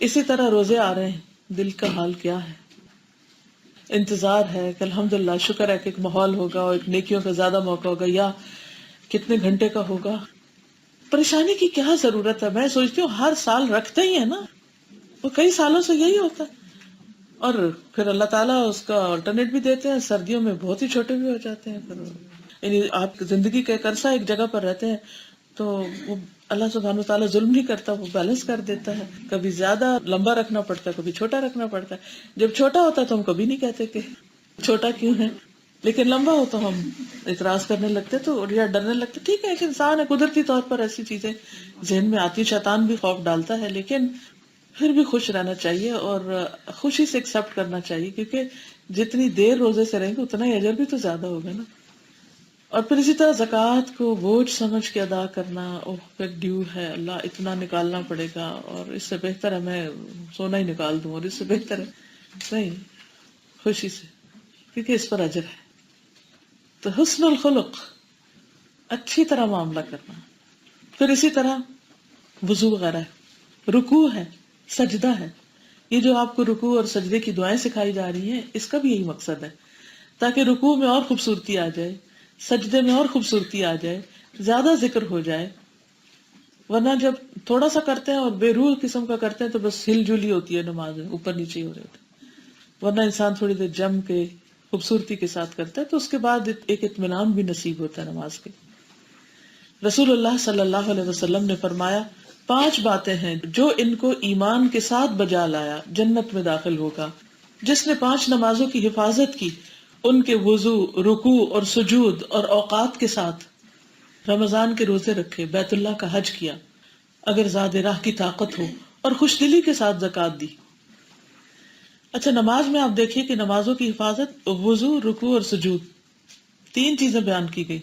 اسی طرح روزے آ رہے ہیں، دل کا حال کیا ہے، انتظار ہے کہ الحمدللہ شکر ہے کہ ایک ماحول ہوگا اور ایک نیکیوں کا زیادہ موقع ہوگا، یا کتنے گھنٹے کا ہوگا. پریشانی کی کیا ضرورت ہے؟ میں سوچتی ہوں ہر سال رکھتے ہی ہے نا، وہ کئی سالوں سے یہی ہوتا ہے. اور پھر اللہ تعالیٰ اس کا آلٹرنیٹ بھی دیتے ہیں، سردیوں میں بہت ہی چھوٹے بھی ہو جاتے ہیں. پھر یعنی آپ زندگی کا ایک عرصہ ایک جگہ پر رہتے ہیں تو وہ اللہ سبحانہ و تعالیٰ ظلم نہیں کرتا، وہ بیلنس کر دیتا ہے. کبھی زیادہ لمبا رکھنا پڑتا ہے، کبھی چھوٹا رکھنا پڑتا ہے. جب چھوٹا ہوتا ہے تو ہم کبھی نہیں کہتے کہ چھوٹا کیوں ہے، لیکن لمبا ہو تو ہم اعتراض کرنے لگتے تو یا ڈرنے لگتے. ٹھیک ہے، ایک انسان ہے، قدرتی طور پر ایسی چیزیں ذہن میں آتی، شیطان بھی خوف ڈالتا ہے، لیکن پھر بھی خوش رہنا چاہیے اور خوشی سے ایکسپٹ کرنا چاہیے، کیونکہ جتنی دیر روزے سے رہیں گے اتنا ہی اجر بھی تو زیادہ ہوگا نا. اور پھر اسی طرح زکوٰۃ کو بوجھ سمجھ کے ادا کرنا، اوہ پھر ڈیو ہے، اللہ اتنا نکالنا پڑے گا اور اس سے بہتر ہے میں سونا ہی نکال دوں، اور اس سے بہتر ہے نہیں، خوشی سے، کیونکہ اس پر اجر ہے. تو حسن الخلق، اچھی طرح معاملہ کرنا. پھر اسی طرح وضو وغیرہ ہے، رکوع ہے، سجدہ ہے. یہ جو آپ کو رکوع اور سجدے کی دعائیں سکھائی جا رہی ہیں، اس کا بھی یہی مقصد ہے، تاکہ رکوع میں اور خوبصورتی آ جائے، سجدے میں اور خوبصورتی آ جائے، زیادہ ذکر ہو جائے. ورنہ جب تھوڑا سا کرتے ہیں اور بے روح قسم کا کرتے ہیں تو بس ہل جل ہی ہوتی ہے نماز میں، اوپر نیچے ہی ہو رہے ہوتے. ورنہ انسان تھوڑی دیر جم کے خوبصورتی کے ساتھ کرتا ہے تو اس کے بعد ایک اطمینان بھی نصیب ہوتا ہے نماز کے. رسول اللہ صلی اللہ علیہ وسلم نے فرمایا 5 باتیں ہیں جو ان کو ایمان کے ساتھ بجا لایا جنت میں داخل ہوگا. جس نے 5 نمازوں کی حفاظت کی، ان کے وضو، رکوع اور سجود اور اوقات کے ساتھ، رمضان کے روزے رکھے، بیت اللہ کا حج کیا اگر زاد راہ کی طاقت ہو، اور خوش دلی کے ساتھ زکوٰۃ دی. اچھا، نماز میں آپ دیکھیے کہ نمازوں کی حفاظت، وضو، رکوع اور سجود، 3 چیزیں بیان کی گئی.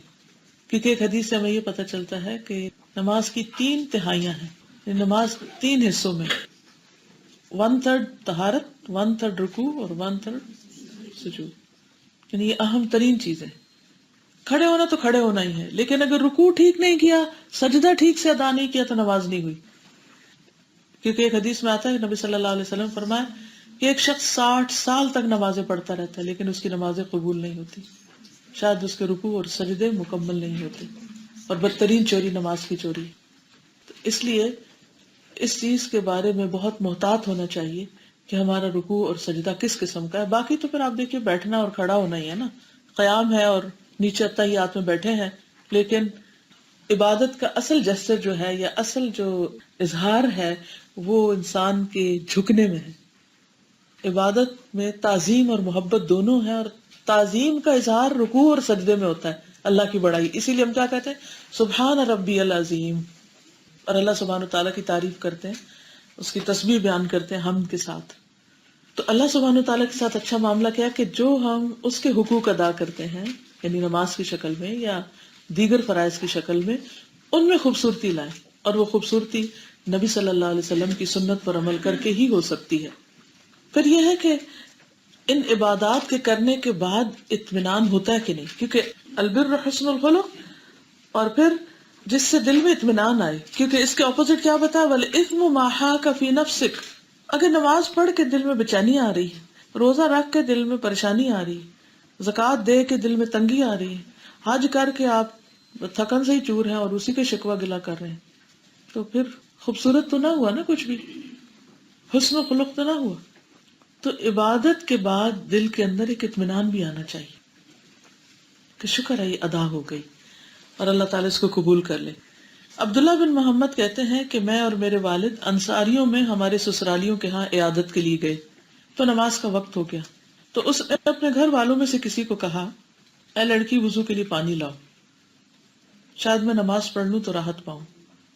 کیونکہ ایک حدیث سے ہمیں یہ پتہ چلتا ہے کہ نماز کی 3 تہائیاں ہیں. نماز 3 حصوں میں، 1/3 طہارت، 1/3 رکوع اور 1/3 سجود. یعنی یہ اہم ترین چیزیں. کھڑے ہونا تو کھڑے ہونا ہی ہے، لیکن اگر رکوع ٹھیک نہیں کیا، سجدہ ٹھیک سے ادا نہیں کیا تو نماز نہیں ہوئی. کیونکہ ایک حدیث میں آتا ہے، نبی صلی اللہ علیہ وسلم فرمایا کہ ایک شخص 60 سال تک نمازیں پڑھتا رہتا ہے لیکن اس کی نمازیں قبول نہیں ہوتی، شاید اس کے رکوع اور سجدے مکمل نہیں ہوتے. اور بدترین چوری نماز کی چوری. تو اس لیے اس چیز کے بارے میں بہت محتاط ہونا چاہیے کہ ہمارا رکوع اور سجدہ کس قسم کا ہے. باقی تو پھر آپ دیکھیے بیٹھنا اور کھڑا ہونا ہی ہے نا، قیام ہے اور نیچے اتحیات میں بیٹھے ہیں، لیکن عبادت کا اصل جسر جو ہے یا اصل جو اظہار ہے وہ انسان کے جھکنے میں ہے. عبادت میں تعظیم اور محبت دونوں ہیں، اور تعظیم کا اظہار رکوع اور سجدے میں ہوتا ہے، اللہ کی بڑائی. اسی لیے ہم کیا کہتے ہیں؟ سبحان ربی العظیم. اور اللہ سبحانہ تعالیٰ کی تعریف کرتے ہیں، اس کی تسبیح بیان کرتے ہیں حمد کے ساتھ. تو اللہ سبحانہ تعالیٰ کے ساتھ اچھا معاملہ کیا کہ جو ہم اس کے حقوق ادا کرتے ہیں، یعنی نماز کی شکل میں یا دیگر فرائض کی شکل میں، ان میں خوبصورتی لائیں. اور وہ خوبصورتی نبی صلی اللہ علیہ وسلم کی سنت پر عمل کر کے ہی ہو سکتی ہے. پھر یہ ہے کہ ان عبادات کے کرنے کے بعد اطمینان ہوتا ہے کہ نہیں، کیونکہ البر حسن الخلق، اور پھر جس سے دل میں اطمینان آئے. کیونکہ اس کے اپوزٹ کیا بتا، والاثم ما حاک فی نفسک. اگر نماز پڑھ کے دل میں بےچینی آ رہی ہے، روزہ رکھ کے دل میں پریشانی آ رہی ہے، زکوٰۃ دے کے دل میں تنگی آ رہی ہے، حج کر کے آپ تھکن سے ہی چور ہیں اور اسی کے شکوہ گلا کر رہے ہیں، تو پھر خوبصورت تو نہ ہوا نا کچھ بھی، حسن و خلق تو نہ ہوا. تو عبادت کے بعد دل کے اندر ایک اطمینان بھی آنا چاہیے کہ شکر ہے یہ ادا ہو گئی اور اللہ تعالیٰ اس کو قبول کر لے. عبداللہ بن محمد کہتے ہیں کہ میں اور میرے والد انصاریوں میں ہمارے سسرالیوں کے ہاں عیادت کے لیے گئے تو نماز کا وقت ہو گیا. تو اس نے اپنے گھر والوں میں سے کسی کو کہا، اے لڑکی وضو کے لیے پانی لاؤ، شاید میں نماز پڑھ لوں تو راحت پاؤں.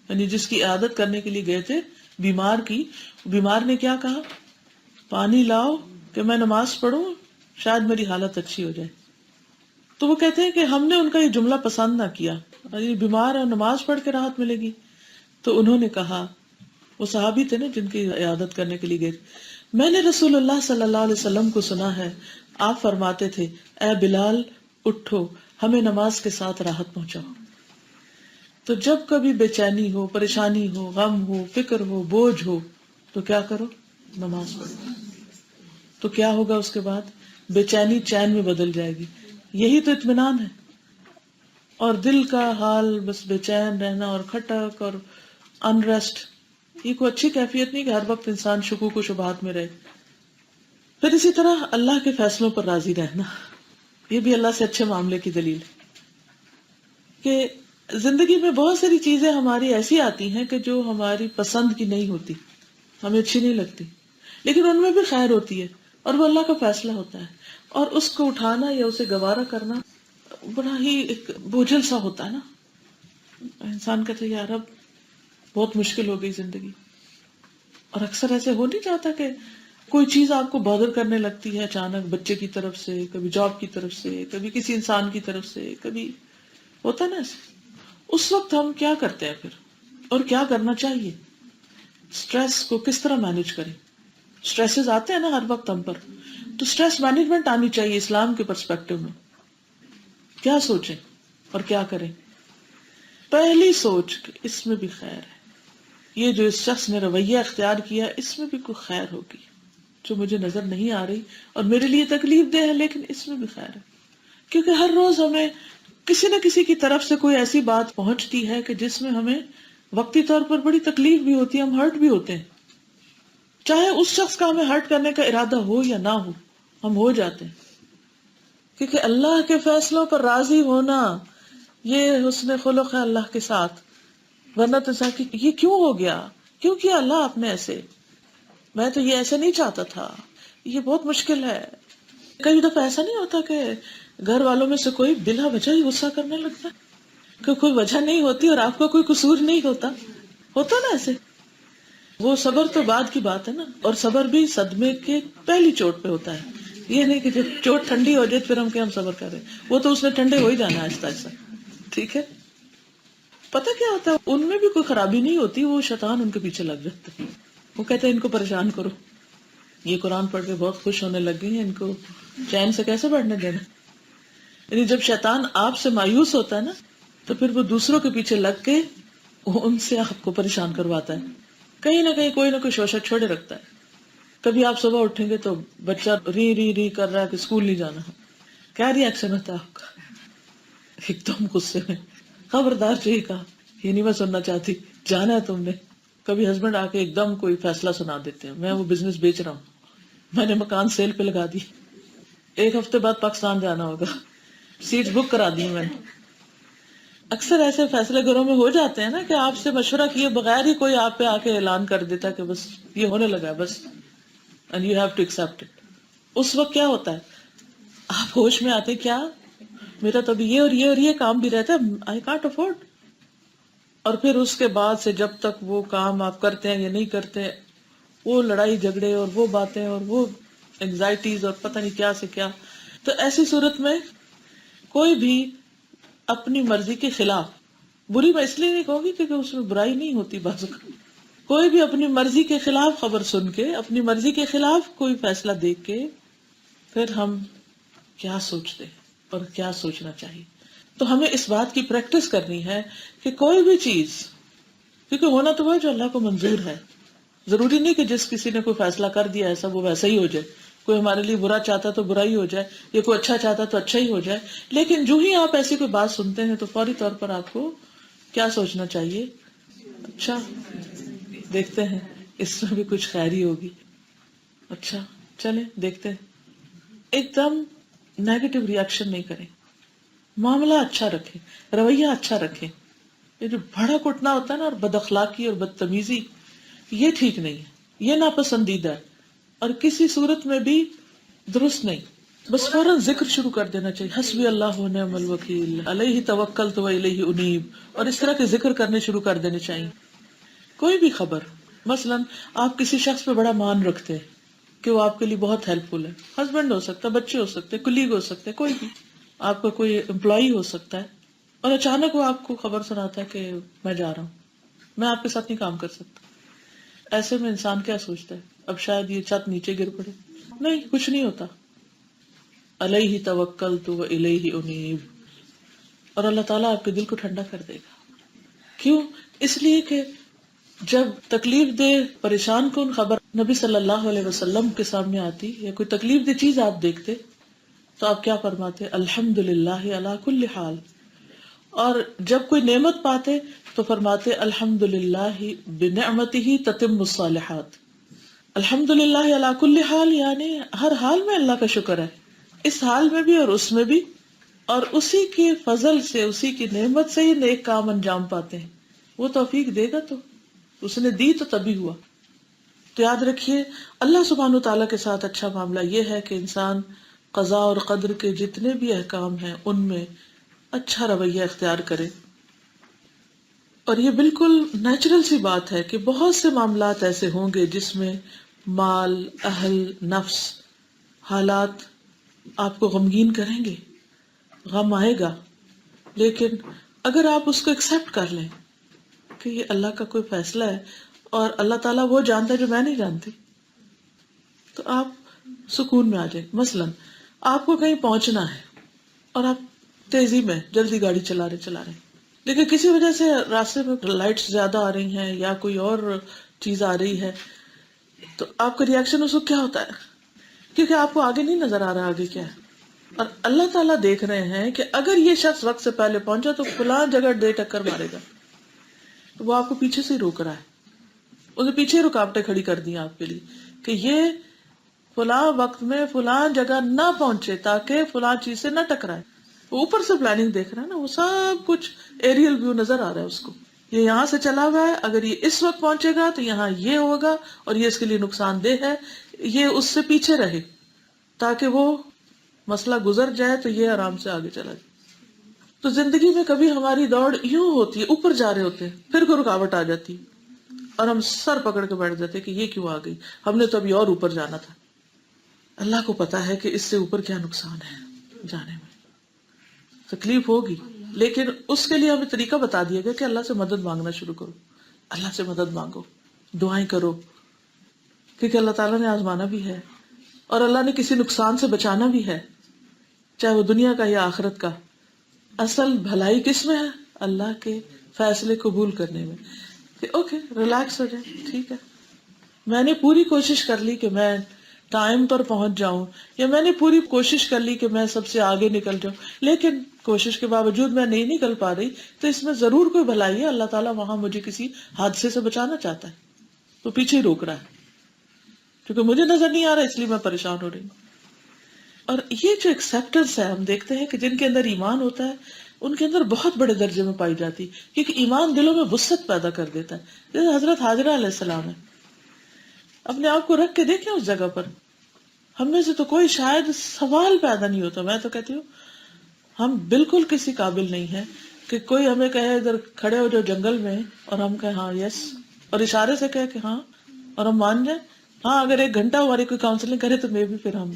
یعنی جس کی عیادت کرنے کے لیے گئے تھے، بیمار کی، بیمار نے کیا کہا، پانی لاؤ کہ میں نماز پڑھوں، شاید میری حالت اچھی ہو جائے. تو وہ کہتے ہیں کہ ہم نے ان کا یہ جملہ پسند نہ کیا، یعنی بیمار ہے نماز پڑھ کے راحت ملے گی. تو انہوں نے کہا، وہ صحابی تھے نا جن کی عیادت کرنے کے لیے گئے، میں نے رسول اللہ صلی اللہ علیہ وسلم کو سنا ہے آپ فرماتے تھے، اے بلال اٹھو، ہمیں نماز کے ساتھ راحت پہنچاؤ۔ تو جب کبھی بے چینی ہو، پریشانی ہو، غم ہو، فکر ہو، بوجھ ہو، تو کیا کرو؟ نماز پڑھو۔ تو کیا ہوگا اس کے بعد؟ بے چینی چین میں بدل جائے گی۔ یہی تو اطمینان ہے۔ اور دل کا حال بس بے چین رہنا اور کھٹک اور انریسٹ، یہ کوئی اچھی کیفیت نہیں کہ ہر وقت انسان شکوک و شبہات میں رہے۔ پھر اسی طرح اللہ کے فیصلوں پر راضی رہنا، یہ بھی اللہ سے اچھے معاملے کی دلیل ہے کہ زندگی میں بہت ساری چیزیں ہماری ایسی آتی ہیں کہ جو ہماری پسند کی نہیں ہوتی، ہمیں اچھی نہیں لگتی، لیکن ان میں بھی خیر ہوتی ہے اور وہ اللہ کا فیصلہ ہوتا ہے، اور اس کو اٹھانا یا اسے گوارا کرنا بڑا ہی ایک بوجھل سا ہوتا ہے نا۔ انسان کہتا ہے یار اب بہت مشکل ہو گئی زندگی، اور اکثر ایسے ہو نہیں جاتا کہ کوئی چیز آپ کو بادر کرنے لگتی ہے اچانک، بچے کی طرف سے، کبھی جاب کی طرف سے، کبھی کسی انسان کی طرف سے، کبھی ہوتا نا ایسے۔ اس وقت ہم کیا کرتے ہیں پھر، اور کیا کرنا چاہیے؟ سٹریس کو کس طرح مینج کریں؟ سٹریسز آتے ہیں نا ہر وقت ہم پر، تو سٹریس مینجمنٹ آنی چاہیے اسلام کے پرسپیکٹو میں۔ کیا سوچیں اور کیا کریں؟ پہلی سوچ کہ اس میں بھی خیر ہے، یہ جو اس شخص نے رویہ اختیار کیا اس میں بھی کوئی خیر ہوگی جو مجھے نظر نہیں آ رہی اور میرے لیے تکلیف دہ ہے، لیکن اس میں بھی خیر ہے۔ کیونکہ ہر روز ہمیں کسی نہ کسی کی طرف سے کوئی ایسی بات پہنچتی ہے کہ جس میں ہمیں وقتی طور پر بڑی تکلیف بھی ہوتی ہے، ہم ہرٹ بھی ہوتے ہیں، چاہے اس شخص کا ہمیں ہرٹ کرنے کا ارادہ ہو یا نہ ہو، ہم ہو جاتے ہیں۔ کیونکہ اللہ کے فیصلوں پر راضی ہونا یہ حسن خلق ہے اللہ کے ساتھ، ورنہ تو کہ یہ کیوں ہو گیا، کیوں کیا اللہ آپ نے ایسے، میں تو یہ ایسے نہیں چاہتا تھا، یہ بہت مشکل ہے۔ کئی دفعہ ایسا نہیں ہوتا کہ گھر والوں میں سے کوئی بلا وجہ ہی غصہ کرنے لگتا ہے کہ کوئی وجہ نہیں ہوتی اور آپ کا کوئی قصور نہیں ہوتا نا ایسے؟ وہ صبر تو بعد کی بات ہے نا، اور صبر بھی صدمے کے پہلی چوٹ پہ ہوتا ہے، یہ نہیں کہ جب چوٹ ٹھنڈی ہو جائے پھر ہم صبر کریں، وہ تو اس نے ٹھنڈے ہو ہی جانا ہے آہستہ آہستہ، ٹھیک ہے؟ پتہ کیا ہوتا ہے، ان میں بھی کوئی خرابی نہیں ہوتی، وہ شیطان ان کے پیچھے لگ جاتا ہے، وہ کہتے ہیں ان کو پریشان کرو، یہ قرآن پڑھ کے بہت خوش ہونے لگ گئی ہیں، ان کو چین سے کیسے پڑھنے دینا۔ یعنی جب شیطان آپ سے مایوس ہوتا ہے نا تو پھر وہ دوسروں کے پیچھے لگ کے ان سے آپ کو پریشان کرواتا ہے، کہیں نہ کہیں کوئی نہ کوئی شوشہ چھوڑے رکھتا ہے۔ کبھی آپ صبح اٹھیں گے تو بچہ ری کر رہا ہے کہ اسکول نہیں جانا ہے، کیا ری ایکشن ہوتا ہے آپ کا؟ ایک دم غصے میں، خبردار چاہیے کہا، یہ نہیں میں سننا چاہتی، جانا ہے تم نے۔ کبھی ہسبینڈ آ کے ایک دم کوئی فیصلہ سنا دیتے ہیں، میں وہ بزنس بیچ رہا ہوں، میں نے مکان سیل پہ لگا دی، 1 ہفتے بعد پاکستان جانا ہوگا، سیٹ بک کرا دی میں نے۔ اکثر ایسے فیصلے گھروں میں ہو جاتے ہیں نا کہ آپ سے مشورہ کیے بغیر ہی کوئی آپ پہ آ کے اعلان کر دیتا کہ بس یہ ہونے لگا ہے بس، and you have to accept it۔ اس وقت کیا ہوتا ہے، آپ ہوش میں آتے کیا میرا تو ابھی یہ اور یہ اور یہ کام بھی رہتا ہے، I can't afford۔ اور پھر اس کے بعد سے جب تک وہ کام آپ کرتے ہیں یا نہیں کرتے، وہ لڑائی جھگڑے اور وہ باتیں اور وہ انگزائٹیز اور پتہ نہیں کیا سے کیا۔ تو ایسی صورت میں کوئی بھی اپنی مرضی کے خلاف، بری میں اس لیے نہیں کہوں گی کیونکہ اس میں برائی نہیں ہوتی، بازو کوئی بھی اپنی مرضی کے خلاف خبر سن کے، اپنی مرضی کے خلاف کوئی فیصلہ دیکھ کے، پھر ہم کیا سوچتے اور کیا سوچنا چاہیے۔ تو ہمیں اس بات کی پریکٹس کرنی ہے کہ کوئی بھی چیز، کیونکہ ہونا تو وہ ہے جو اللہ کو منظور ہے، ضروری نہیں کہ جس کسی نے کوئی فیصلہ کر دیا ایسا وہ ویسا ہی ہو جائے، کوئی ہمارے لیے برا چاہتا تو برا ہی ہو جائے، یا کوئی اچھا چاہتا تو اچھا ہی ہو جائے، لیکن جو ہی آپ ایسی کوئی بات سنتے ہیں تو فوری طور پر آپ کو کیا سوچنا چاہیے، اچھا دیکھتے ہیں اس میں بھی کچھ خیر ہی ہوگی، اچھا چلیں دیکھتے ہیں، ایک دم نیگیٹو ریئیکشن نہیں کریں، معاملہ اچھا رکھیں، رویہ اچھا رکھیں۔ یہ جو بھڑک اٹھنا ہوتا ہے نا اور بد اخلاقی اور بدتمیزی، یہ ٹھیک نہیں ہے، یہ ناپسندیدہ ہے، اور کسی صورت میں بھی درست نہیں۔ بس فوراً ذکر شروع کر دینا چاہیے، حسبی اللہ و نعم الوکیل علیہ توکلت و الیہ انیب، اور اس طرح کے ذکر کرنے شروع کر دینے چاہیے۔ کوئی بھی خبر، مثلاً آپ کسی شخص پہ بڑا مان رکھتے ہیں کہ وہ آپ کے لیے بہت ہیلپ فل ہے، ہسبینڈ ہو سکتا ہے، بچے ہو سکتے ہیں، کولیگ ہو سکتے ہیں، کوئی بھی آپ کا کوئی امپلائی ہو سکتا ہے، اور اچانک وہ آپ کو خبر سناتا ہے کہ میں جا رہا ہوں، میں آپ کے ساتھ نہیں کام کر سکتا. ایسے میں انسان کیا سوچتا ہے اب شاید یہ چھت نیچے گر پڑے. نہیں، کچھ نہیں ہوتا. علیہ توکلت و الیہ انیب. اور اللہ تعالیٰ آپ کے دل کو ٹھنڈا کر دے گا. کیوں؟ اس لیے کہ جب تکلیف دہ پریشان کن خبر نبی صلی اللہ علیہ وسلم کے سامنے آتی یا کوئی تکلیف دہ چیز آپ دیکھتے تو آپ کیا فرماتے؟ الحمدللہ علی کل حال. اور جب کوئی نعمت پاتے تو فرماتے الحمدللہ بنعمتہ تتم الصالحات. الحمدللہ علی کل حال یعنی ہر حال میں اللہ کا شکر ہے، اس حال میں بھی اور اس میں بھی، اور اسی کے فضل سے، اسی کی نعمت سے ہی نیک کام انجام پاتے ہیں. وہ توفیق دے گا تو اس نے دی تو تبھی ہوا. تو یاد رکھیے اللہ سبحانہ وتعالیٰ کے ساتھ اچھا معاملہ یہ ہے کہ انسان قضاء اور قدر کے جتنے بھی احکام ہیں ان میں اچھا رویہ اختیار کرے. اور یہ بالکل نیچرل سی بات ہے کہ بہت سے معاملات ایسے ہوں گے جس میں مال، اہل، نفس، حالات آپ کو غمگین کریں گے، غم آئے گا. لیکن اگر آپ اس کو ایکسپٹ کر لیں کہ یہ اللہ کا کوئی فیصلہ ہے اور اللہ تعالیٰ وہ جانتا ہے جو میں نہیں جانتی، تو آپ سکون میں آ جائیں. مثلا آپ کو کہیں پہنچنا ہے اور آپ تیزی میں جلدی گاڑی چلا رہے لیکن کسی وجہ سے راستے میں لائٹس زیادہ آ رہی ہیں یا کوئی اور چیز آ رہی ہے، تو آپ کا ریئیکشن اس وقت کیا ہوتا ہے؟ کیونکہ آپ کو آگے نہیں نظر آ رہا آگے کیا ہے. اور اللہ تعالیٰ دیکھ رہے ہیں کہ اگر یہ شخص وقت سے پہلے پہنچا تو فلاں جگہ دے ٹکر مارے گا، تو وہ آپ کو پیچھے سے ہی روک رہا ہے. اسے پیچھے رکاوٹیں کھڑی کر دی آپ کے لیے کہ یہ فلاں وقت میں فلاں جگہ نہ پہنچے تاکہ فلاں چیز سے نہ ٹکرائے. وہ اوپر سے پلاننگ دیکھ رہا ہے نا، وہ سب کچھ ایریل ویو نظر آ رہا ہے اس کو. یہ یہاں سے چلا ہوا ہے، اگر یہ اس وقت پہنچے گا تو یہاں یہ ہوگا اور یہ اس کے لیے نقصان دہ ہے. یہ اس سے پیچھے رہے تاکہ وہ مسئلہ گزر جائے تو یہ آرام سے آگے چلا جائے. تو زندگی میں کبھی ہماری دوڑ یوں ہوتی ہے، اوپر جا رہے ہوتے ہیں، پھر کوئی رکاوٹ آ جاتی اور ہم سر پکڑ کے بیٹھ جاتے کہ یہ کیوں آ گئی، ہم نے تو ابھی اور اوپر جانا تھا. اللہ کو پتا ہے کہ اس سے اوپر کیا نقصان ہے، جانے میں تکلیف ہوگی، لیکن اس کے لیے ہمیں طریقہ بتا دیا گیا کہ اللہ سے مدد مانگنا شروع کرو. اللہ سے مدد مانگو، دعائیں کرو، کیونکہ اللہ تعالیٰ نے آزمانا بھی ہے اور اللہ نے کسی نقصان سے بچانا بھی ہے، چاہے وہ دنیا کا یا آخرت کا. اصل بھلائی کس میں ہے؟ اللہ کے فیصلے قبول کرنے میں. کہ اوکے ریلیکس ہو جائے، ٹھیک ہے میں نے پوری کوشش کر لی کہ میں ٹائم پر پہنچ جاؤں، یا میں نے پوری کوشش کر لی کہ میں سب سے آگے نکل جاؤں، لیکن کوشش کے باوجود میں نہیں نکل پا رہی، تو اس میں ضرور کوئی بھلائی ہے. اللہ تعالیٰ وہاں مجھے کسی حادثے سے بچانا چاہتا ہے، تو پیچھے ہی روک رہا ہے کیونکہ مجھے نظر نہیں آ رہا، اس لیے میں پریشان ہو رہی ہوں. اور یہ جو ایکسیپٹنس ہے، ہم دیکھتے ہیں کہ جن کے اندر ایمان ہوتا ہے ان کے اندر بہت بڑے درجے میں پائی جاتی، کیونکہ ایمان دلوں میں وسعت پیدا کر دیتا ہے. جیسے حضرت حاجرہ علیہ السلام ہے، اپنے آپ کو رکھ کے دیکھیں اس جگہ پر. ہم میں سے تو کوئی شاید سوال پیدا نہیں ہوتا، میں تو کہتی ہوں ہم بالکل کسی قابل نہیں ہیں کہ کوئی ہمیں کہے ادھر کھڑے ہو جو جنگل میں، اور ہم کہیں ہاں یس، اور اشارے سے کہے کہ ہاں، اور ہم مان جائیں. ہاں اگر 1 گھنٹہ ہماری کوئی کاؤنسلنگ کرے تو میں بھی پھر ہم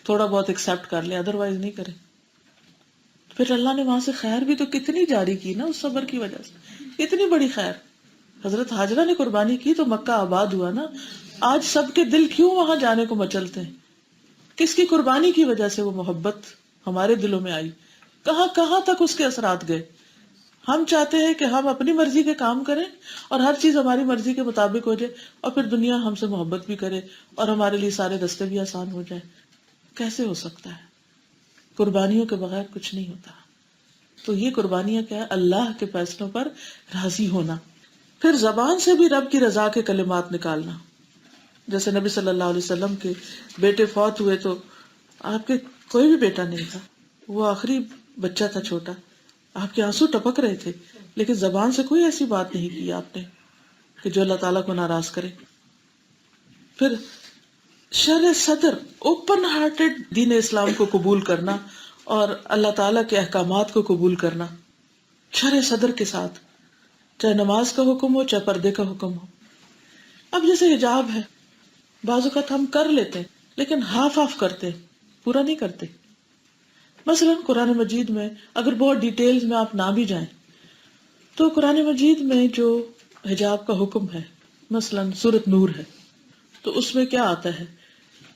تھوڑا بہت ایکسپٹ کر لیں، ادروائز نہیں کریں. پھر اللہ نے وہاں سے خیر بھی تو کتنی جاری کی نا اس صبر کی وجہ سے، اتنی بڑی خیر. حضرت حاجرہ نے قربانی کی تو مکہ آباد ہوا نا. آج سب کے دل کیوں وہاں جانے کو مچلتے ہیں؟ کس کی قربانی کی وجہ سے وہ محبت ہمارے دلوں میں آئی، کہاں کہاں تک اس کے اثرات گئے. ہم چاہتے ہیں کہ ہم اپنی مرضی کے کام کریں اور ہر چیز ہماری مرضی کے مطابق ہو جائے، اور پھر دنیا ہم سے محبت بھی کرے اور ہمارے لیے سارے راستے بھی آسان ہو جائے. کیسے ہو سکتا ہے؟ قربانیوں کے بغیر کچھ نہیں ہوتا. تو یہ قربانیاں کیا ہے؟ اللہ کے فیصلوں پر راضی ہونا. پھر زبان سے بھی رب کی رضا کے کلمات نکالنا. جیسے نبی صلی اللہ علیہ وسلم کے بیٹے فوت ہوئے تو آپ کے کوئی بھی بیٹا نہیں تھا، وہ آخری بچہ تھا چھوٹا، آپ کے آنسو ٹپک رہے تھے، لیکن زبان سے کوئی ایسی بات نہیں کی آپ نے کہ جو اللہ تعالیٰ کو ناراض کرے. پھر شرح صدر، اوپن ہارٹڈ دین اسلام کو قبول کرنا اور اللہ تعالیٰ کے احکامات کو قبول کرنا شرح صدر کے ساتھ، چاہے نماز کا حکم ہو چاہے پردے کا حکم ہو. اب جیسے حجاب ہے، بعض اوقات ہم کر لیتے ہیں لیکن ہاف آف کرتے، پورا نہیں کرتے. مثلا قرآن مجید میں اگر بہت ڈیٹیلز میں آپ نہ بھی جائیں تو قرآن مجید میں جو حجاب کا حکم ہے، مثلاً سورۃ نور ہے تو اس میں کیا آتا ہے،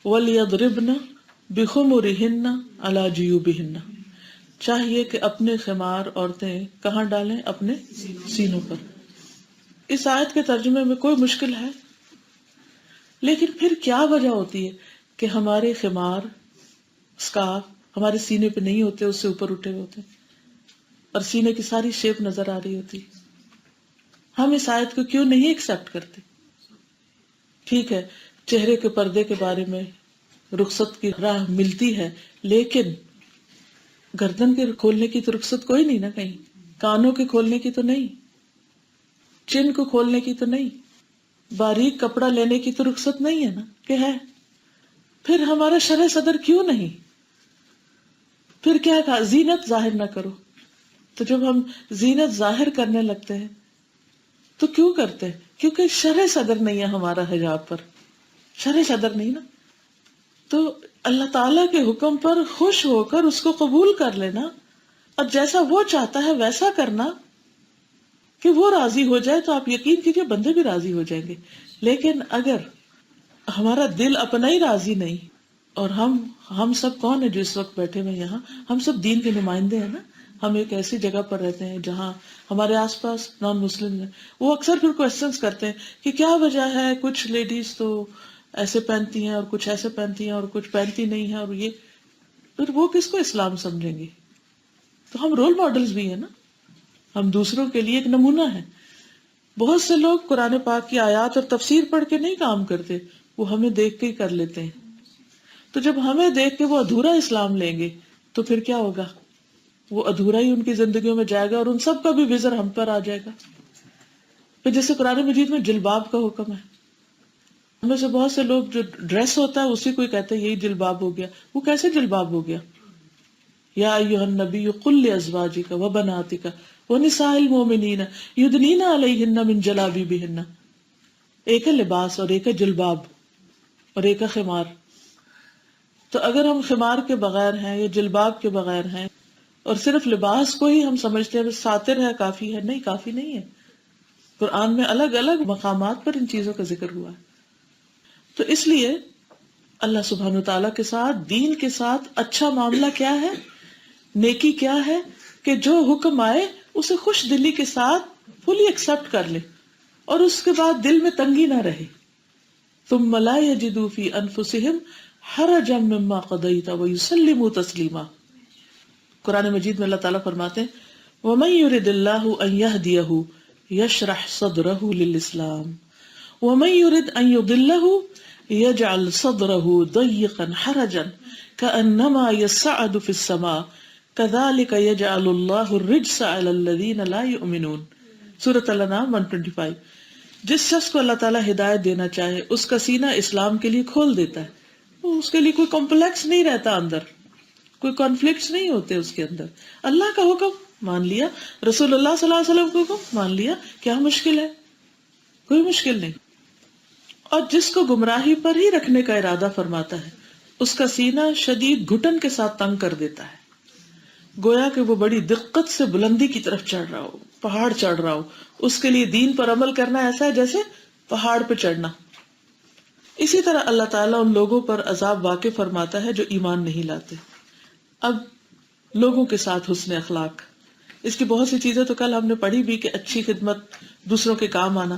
وَلْيَضْرِبْنَ بِخُمُرِهِنَّ عَلَى جِيُوبِهِنَّ، چاہیے کہ اپنے خمار عورتیں کہاں ڈالیں؟ اپنے سینوں پر۔ اس آیت کے ترجمے میں کوئی مشکل ہے، لیکن پھر کیا وجہ ہوتی ہے کہ ہمارے خمار اسکارف ہمارے سینے پہ نہیں ہوتے، اس سے اوپر اٹھے ہوئے ہوتے اور سینے کی ساری شیپ نظر آ رہی ہوتی؟ ہم اس آیت کو کیوں نہیں ایکسپٹ کرتے؟ ٹھیک ہے، چہرے کے پردے کے بارے میں رخصت کی راہ ملتی ہے، لیکن گردن کے کھولنے کی تو رخصت کوئی نہیں نا، کہیں کانوں کے کھولنے کی تو نہیں، چن کو کھولنے کی تو نہیں، باریک کپڑا لینے کی تو رخصت نہیں ہے نا، کہ ہے؟ پھر ہمارا شرع صدر کیوں نہیں؟ پھر کیا کہا؟ زینت ظاہر نہ کرو۔ تو جب ہم زینت ظاہر کرنے لگتے ہیں تو کیوں کرتے ہیں؟ کیونکہ شرع صدر نہیں ہے ہمارا حجاب پر، شرع صدر نہیں نا۔ تو اللہ تعالیٰ کے حکم پر خوش ہو کر اس کو قبول کر لینا، اور جیسا وہ چاہتا ہے ویسا کرنا کہ وہ راضی ہو جائے، تو آپ یقین کیجئے بندے بھی راضی ہو جائیں گے۔ لیکن اگر ہمارا دل اپنا ہی راضی نہیں، اور ہم سب کون ہیں جو اس وقت بیٹھے ہوئے یہاں؟ ہم سب دین کے نمائندے ہیں نا۔ ہم ایک ایسی جگہ پر رہتے ہیں جہاں ہمارے آس پاس نان مسلم ہیں، وہ اکثر پھر کوشچنس کرتے ہیں کہ کیا وجہ ہے کچھ لیڈیز تو ایسے پہنتی ہیں اور کچھ ایسے پہنتی ہیں اور کچھ پہنتی نہیں ہیں، اور یہ پھر وہ کس کو اسلام سمجھیں گے؟ تو ہم رول ماڈلز بھی ہیں نا، ہم دوسروں کے لیے ایک نمونہ ہیں۔ بہت سے لوگ قرآن پاک کی آیات اور تفسیر پڑھ کے نہیں کام کرتے، وہ ہمیں دیکھ کے ہی کر لیتے ہیں۔ تو جب ہمیں دیکھ کے وہ ادھورا اسلام لیں گے تو پھر کیا ہوگا؟ وہ ادھورا ہی ان کی زندگیوں میں جائے گا، اور ان سب کا بھی وزر ہم پر آ جائے گا۔ پھر جیسے قرآن مجید میں جلباب کا حکم ہے، ہمیں سے بہت سے لوگ جو ڈریس ہوتا ہے اسی کو ہی کہتے ہیں یہی جلباب ہو گیا۔ وہ کیسے جلباب ہو گیا؟ یا ایھا النبی قل لازواجک وبناتک ونساء المؤمنین یدنین علیہن من جلابیبہن۔ ایک ہے لباس اور ایک ہے جلباب اور ایک ہے خمار۔ تو اگر ہم خمار کے بغیر ہیں یا جلباب کے بغیر ہیں اور صرف لباس کو ہی ہم سمجھتے ہیں بس ساتر ہے کافی ہے، نہیں، کافی نہیں ہے۔ قرآن میں الگ الگ مقامات پر ان چیزوں کا ذکر ہوا ہے۔ تو اس لیے اللہ سبحانہ وتعالیٰ کے ساتھ، دین کے ساتھ اچھا معاملہ کیا ہے، نیکی کیا ہے کہ جو حکم آئے اسے خوش دلی کے ساتھ فلی ایکسپٹ کر لے، اور اس کے بعد دل میں تنگی نہ رہے۔ ثم لا یجدوا فی انفسہم حرجا مما قضیت ویسلموا تسلیما۔ قرآن مجید میں اللہ تعالیٰ فرماتے ہیں وَمَن يُرِدِ اللَّهُ أَن يَهْدِيَهُ يَشْرَحْ صَدْرَهُ لِلْإِسْلَامِ وَمَن يُرِدْ أَن يُضِلَّهُ يَجْعَلْ صَدْرَهُ ضَيِّقًا حَرَجًا كَأَنَّمَا يَصَّعَّدُ فِي السَّمَاءِ كَذَلِكَ يَجْعَلُ اللَّهُ الرِّجْسَ عَلَى الَّذِينَ لَا يُؤْمِنُونَ۔ سورۃ الانعام 125۔ جس شخص کو اللہ تعالیٰ ہدایت دینا چاہے اس کا سینہ اسلام کے لیے کھول دیتا ہے، اس کے لیے کوئی کمپلیکس نہیں رہتا، اندر کوئی کانفلکٹس نہیں ہوتے اس کے اندر۔ اللہ کا حکم مان لیا، رسول اللہ صلی اللہ علیہ وسلم کا حکم مان لیا، کیا مشکل ہے؟ کوئی مشکل نہیں۔ اور جس کو گمراہی پر ہی رکھنے کا ارادہ فرماتا ہے اس کا سینہ شدید گھٹن کے ساتھ تنگ کر دیتا ہے، گویا کہ وہ بڑی دقت سے بلندی کی طرف چڑھ رہا ہو، پہاڑ چڑھ رہا ہو۔ اس کے لیے دین پر عمل کرنا ایسا ہے جیسے پہاڑ پہ چڑھنا۔ اسی طرح اللہ تعالیٰ ان لوگوں پر عذاب واقع فرماتا ہے جو ایمان نہیں لاتے۔ اب لوگوں کے ساتھ حسن اخلاق، اس کی بہت سی چیزیں تو کل ہم نے پڑھی بھی کہ اچھی خدمت، دوسروں کے کام آنا،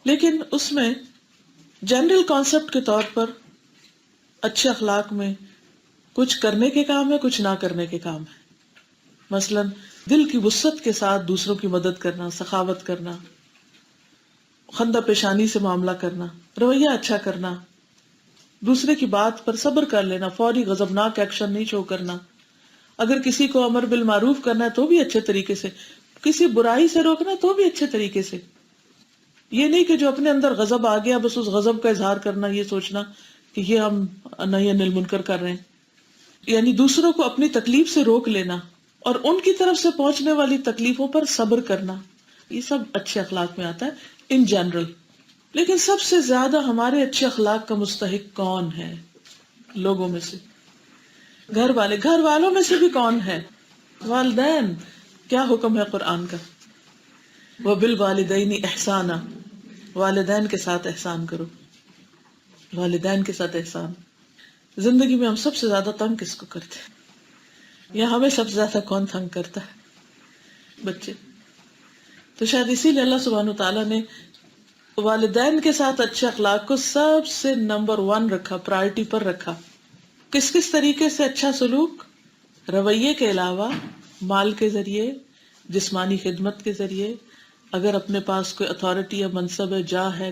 لیکن اس میں جنرل کانسیپٹ کے طور پر اچھے اخلاق میں کچھ کرنے کے کام ہے، کچھ نہ کرنے کے کام ہے۔ مثلا دل کی وسعت کے ساتھ دوسروں کی مدد کرنا، سخاوت کرنا، خندہ پیشانی سے معاملہ کرنا، رویہ اچھا کرنا، دوسرے کی بات پر صبر کر لینا، فوری غضبناک ایکشن نہیں شو کرنا۔ اگر کسی کو امر بالمعروف کرنا ہے تو بھی اچھے طریقے سے، کسی برائی سے روکنا ہے تو بھی اچھے طریقے سے۔ یہ نہیں کہ جو اپنے اندر غضب آ گیا بس اس غضب کا اظہار کرنا، یہ سوچنا کہ یہ ہم نہی عن المنکر کر رہے ہیں۔ یعنی دوسروں کو اپنی تکلیف سے روک لینا اور ان کی طرف سے پہنچنے والی تکلیفوں پر صبر کرنا، یہ سب اچھے اخلاق میں آتا ہے ان جنرل۔ لیکن سب سے زیادہ ہمارے اچھے اخلاق کا مستحق کون ہے لوگوں میں سے؟ گھر والے۔ گھر والوں میں سے بھی کون ہے؟ والدین۔ کیا حکم ہے قرآن کا؟ وبالوالدین احسانا، والدین کے ساتھ احسان کرو، والدین کے ساتھ احسان۔ زندگی میں ہم سب سے زیادہ تنگ کس کو کرتے ہیں، یا ہمیں سب سے زیادہ کون تنگ کرتا ہے؟ بچے۔ تو شاید اسی لیے اللہ سبحانہ وتعالیٰ نے والدین کے ساتھ اچھے اخلاق کو سب سے نمبر 1 رکھا، پرائرٹی پر رکھا۔ کس طریقے سے اچھا سلوک؟ رویے کے علاوہ مال کے ذریعے، جسمانی خدمت کے ذریعے، اگر اپنے پاس کوئی اتھارٹی یا منصب ہے، جاہ ہے،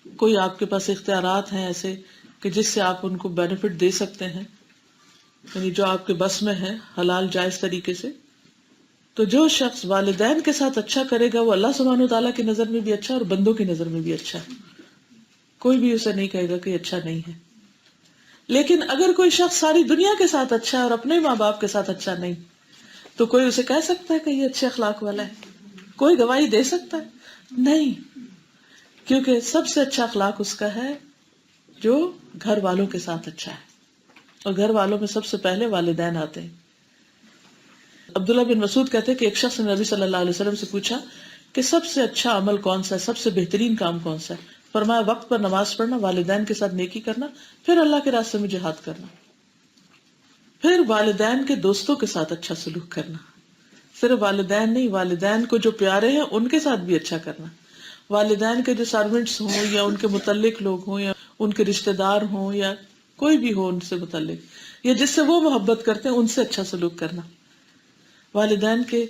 کوئی آپ کے پاس اختیارات ہیں ایسے کہ جس سے آپ ان کو بینیفٹ دے سکتے ہیں، یعنی جو آپ کے بس میں ہے حلال جائز طریقے سے، تو جو شخص والدین کے ساتھ اچھا کرے گا وہ اللہ سبحانہ وتعالیٰ کی نظر میں بھی اچھا اور بندوں کی نظر میں بھی اچھا ہے۔ کوئی بھی اسے نہیں کہے گا کہ اچھا نہیں ہے۔ لیکن اگر کوئی شخص ساری دنیا کے ساتھ اچھا ہے اور اپنے ماں باپ کے ساتھ اچھا نہیں، تو کوئی اسے کہہ سکتا ہے کہ یہ اچھے اخلاق والا ہے؟ کوئی گواہی دے سکتا ہے؟ نہیں، کیونکہ سب سے اچھا اخلاق اس کا ہے جو گھر والوں کے ساتھ اچھا ہے، اور گھر والوں میں سب سے پہلے والدین آتے ہیں۔ عبداللہ بن مسعود کہتے ہیں کہ ایک شخص نے نبی صلی اللہ علیہ وسلم سے پوچھا کہ سب سے اچھا عمل کون سا ہے، سب سے بہترین کام کون سا ہے؟ فرمایا وقت پر نماز پڑھنا، والدین کے ساتھ نیکی کرنا، پھر اللہ کے راستے میں جہاد کرنا، پھر والدین کے دوستوں کے ساتھ اچھا سلوک کرنا۔ صرف والدین نہیں، والدین کو جو پیارے ہیں ان کے ساتھ بھی اچھا کرنا، والدین کے جو سروینٹس ہوں یا ان کے متعلق لوگ ہوں یا ان کے رشتہ دار ہوں یا کوئی بھی ہو ان سے متعلق، یا جس سے وہ محبت کرتے ہیں ان سے اچھا سلوک کرنا۔ والدین کے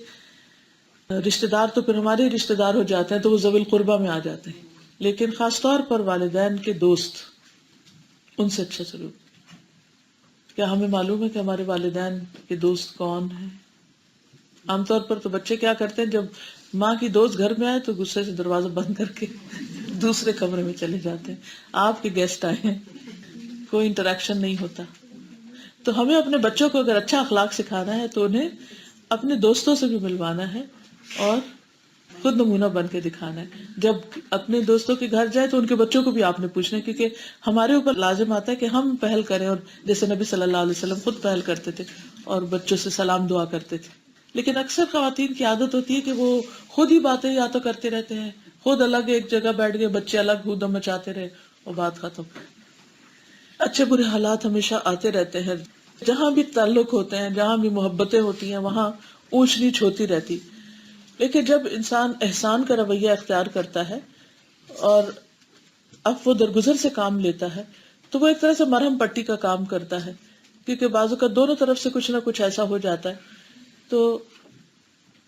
رشتہ دار تو پھر ہمارے رشتہ دار ہو جاتے ہیں تو وہ ذوی القربہ میں آ جاتے ہیں، لیکن خاص طور پر والدین کے دوست، ان سے اچھا سلوک۔ کیا ہمیں معلوم ہے کہ ہمارے والدین کے دوست کون ہیں؟ عام طور پر تو بچے کیا کرتے ہیں، جب ماں کی دوست گھر میں آئے تو غصے سے دروازہ بند کر کے دوسرے کمرے میں چلے جاتے ہیں، آپ کے گیسٹ آئے ہیں، کوئی انٹریکشن نہیں ہوتا۔ تو ہمیں اپنے بچوں کو اگر اچھا اخلاق سکھانا ہے تو انہیں اپنے دوستوں سے بھی ملوانا ہے اور خود نمونہ بن کے دکھانا ہے۔ جب اپنے دوستوں کے گھر جائے تو ان کے بچوں کو بھی آپ نے پوچھنا ہے، کیونکہ ہمارے اوپر لازم آتا ہے کہ ہم پہل کریں، اور جیسے نبی صلی اللہ علیہ وسلم خود پہل کرتے تھے اور بچوں سے سلام دعا کرتے تھے۔ لیکن اکثر خواتین کی عادت ہوتی ہے کہ وہ خود ہی باتیں یا تو کرتے رہتے ہیں، خود الگ ایک جگہ بیٹھ گئے، بچے الگ ہودم مچاتے رہے اور بات ختم۔ اچھے برے حالات ہمیشہ آتے رہتے ہیں، جہاں بھی تعلق ہوتے ہیں، جہاں بھی محبتیں ہوتی ہیں وہاں اونچ نیچ ہوتی رہتی، لیکن جب انسان احسان کا رویہ اختیار کرتا ہے اور عفو درگزر سے کام لیتا ہے تو وہ ایک طرح سے مرہم پٹی کا کام کرتا ہے، کیونکہ بعض اوقات دونوں طرف سے کچھ نہ کچھ ایسا ہو جاتا ہے تو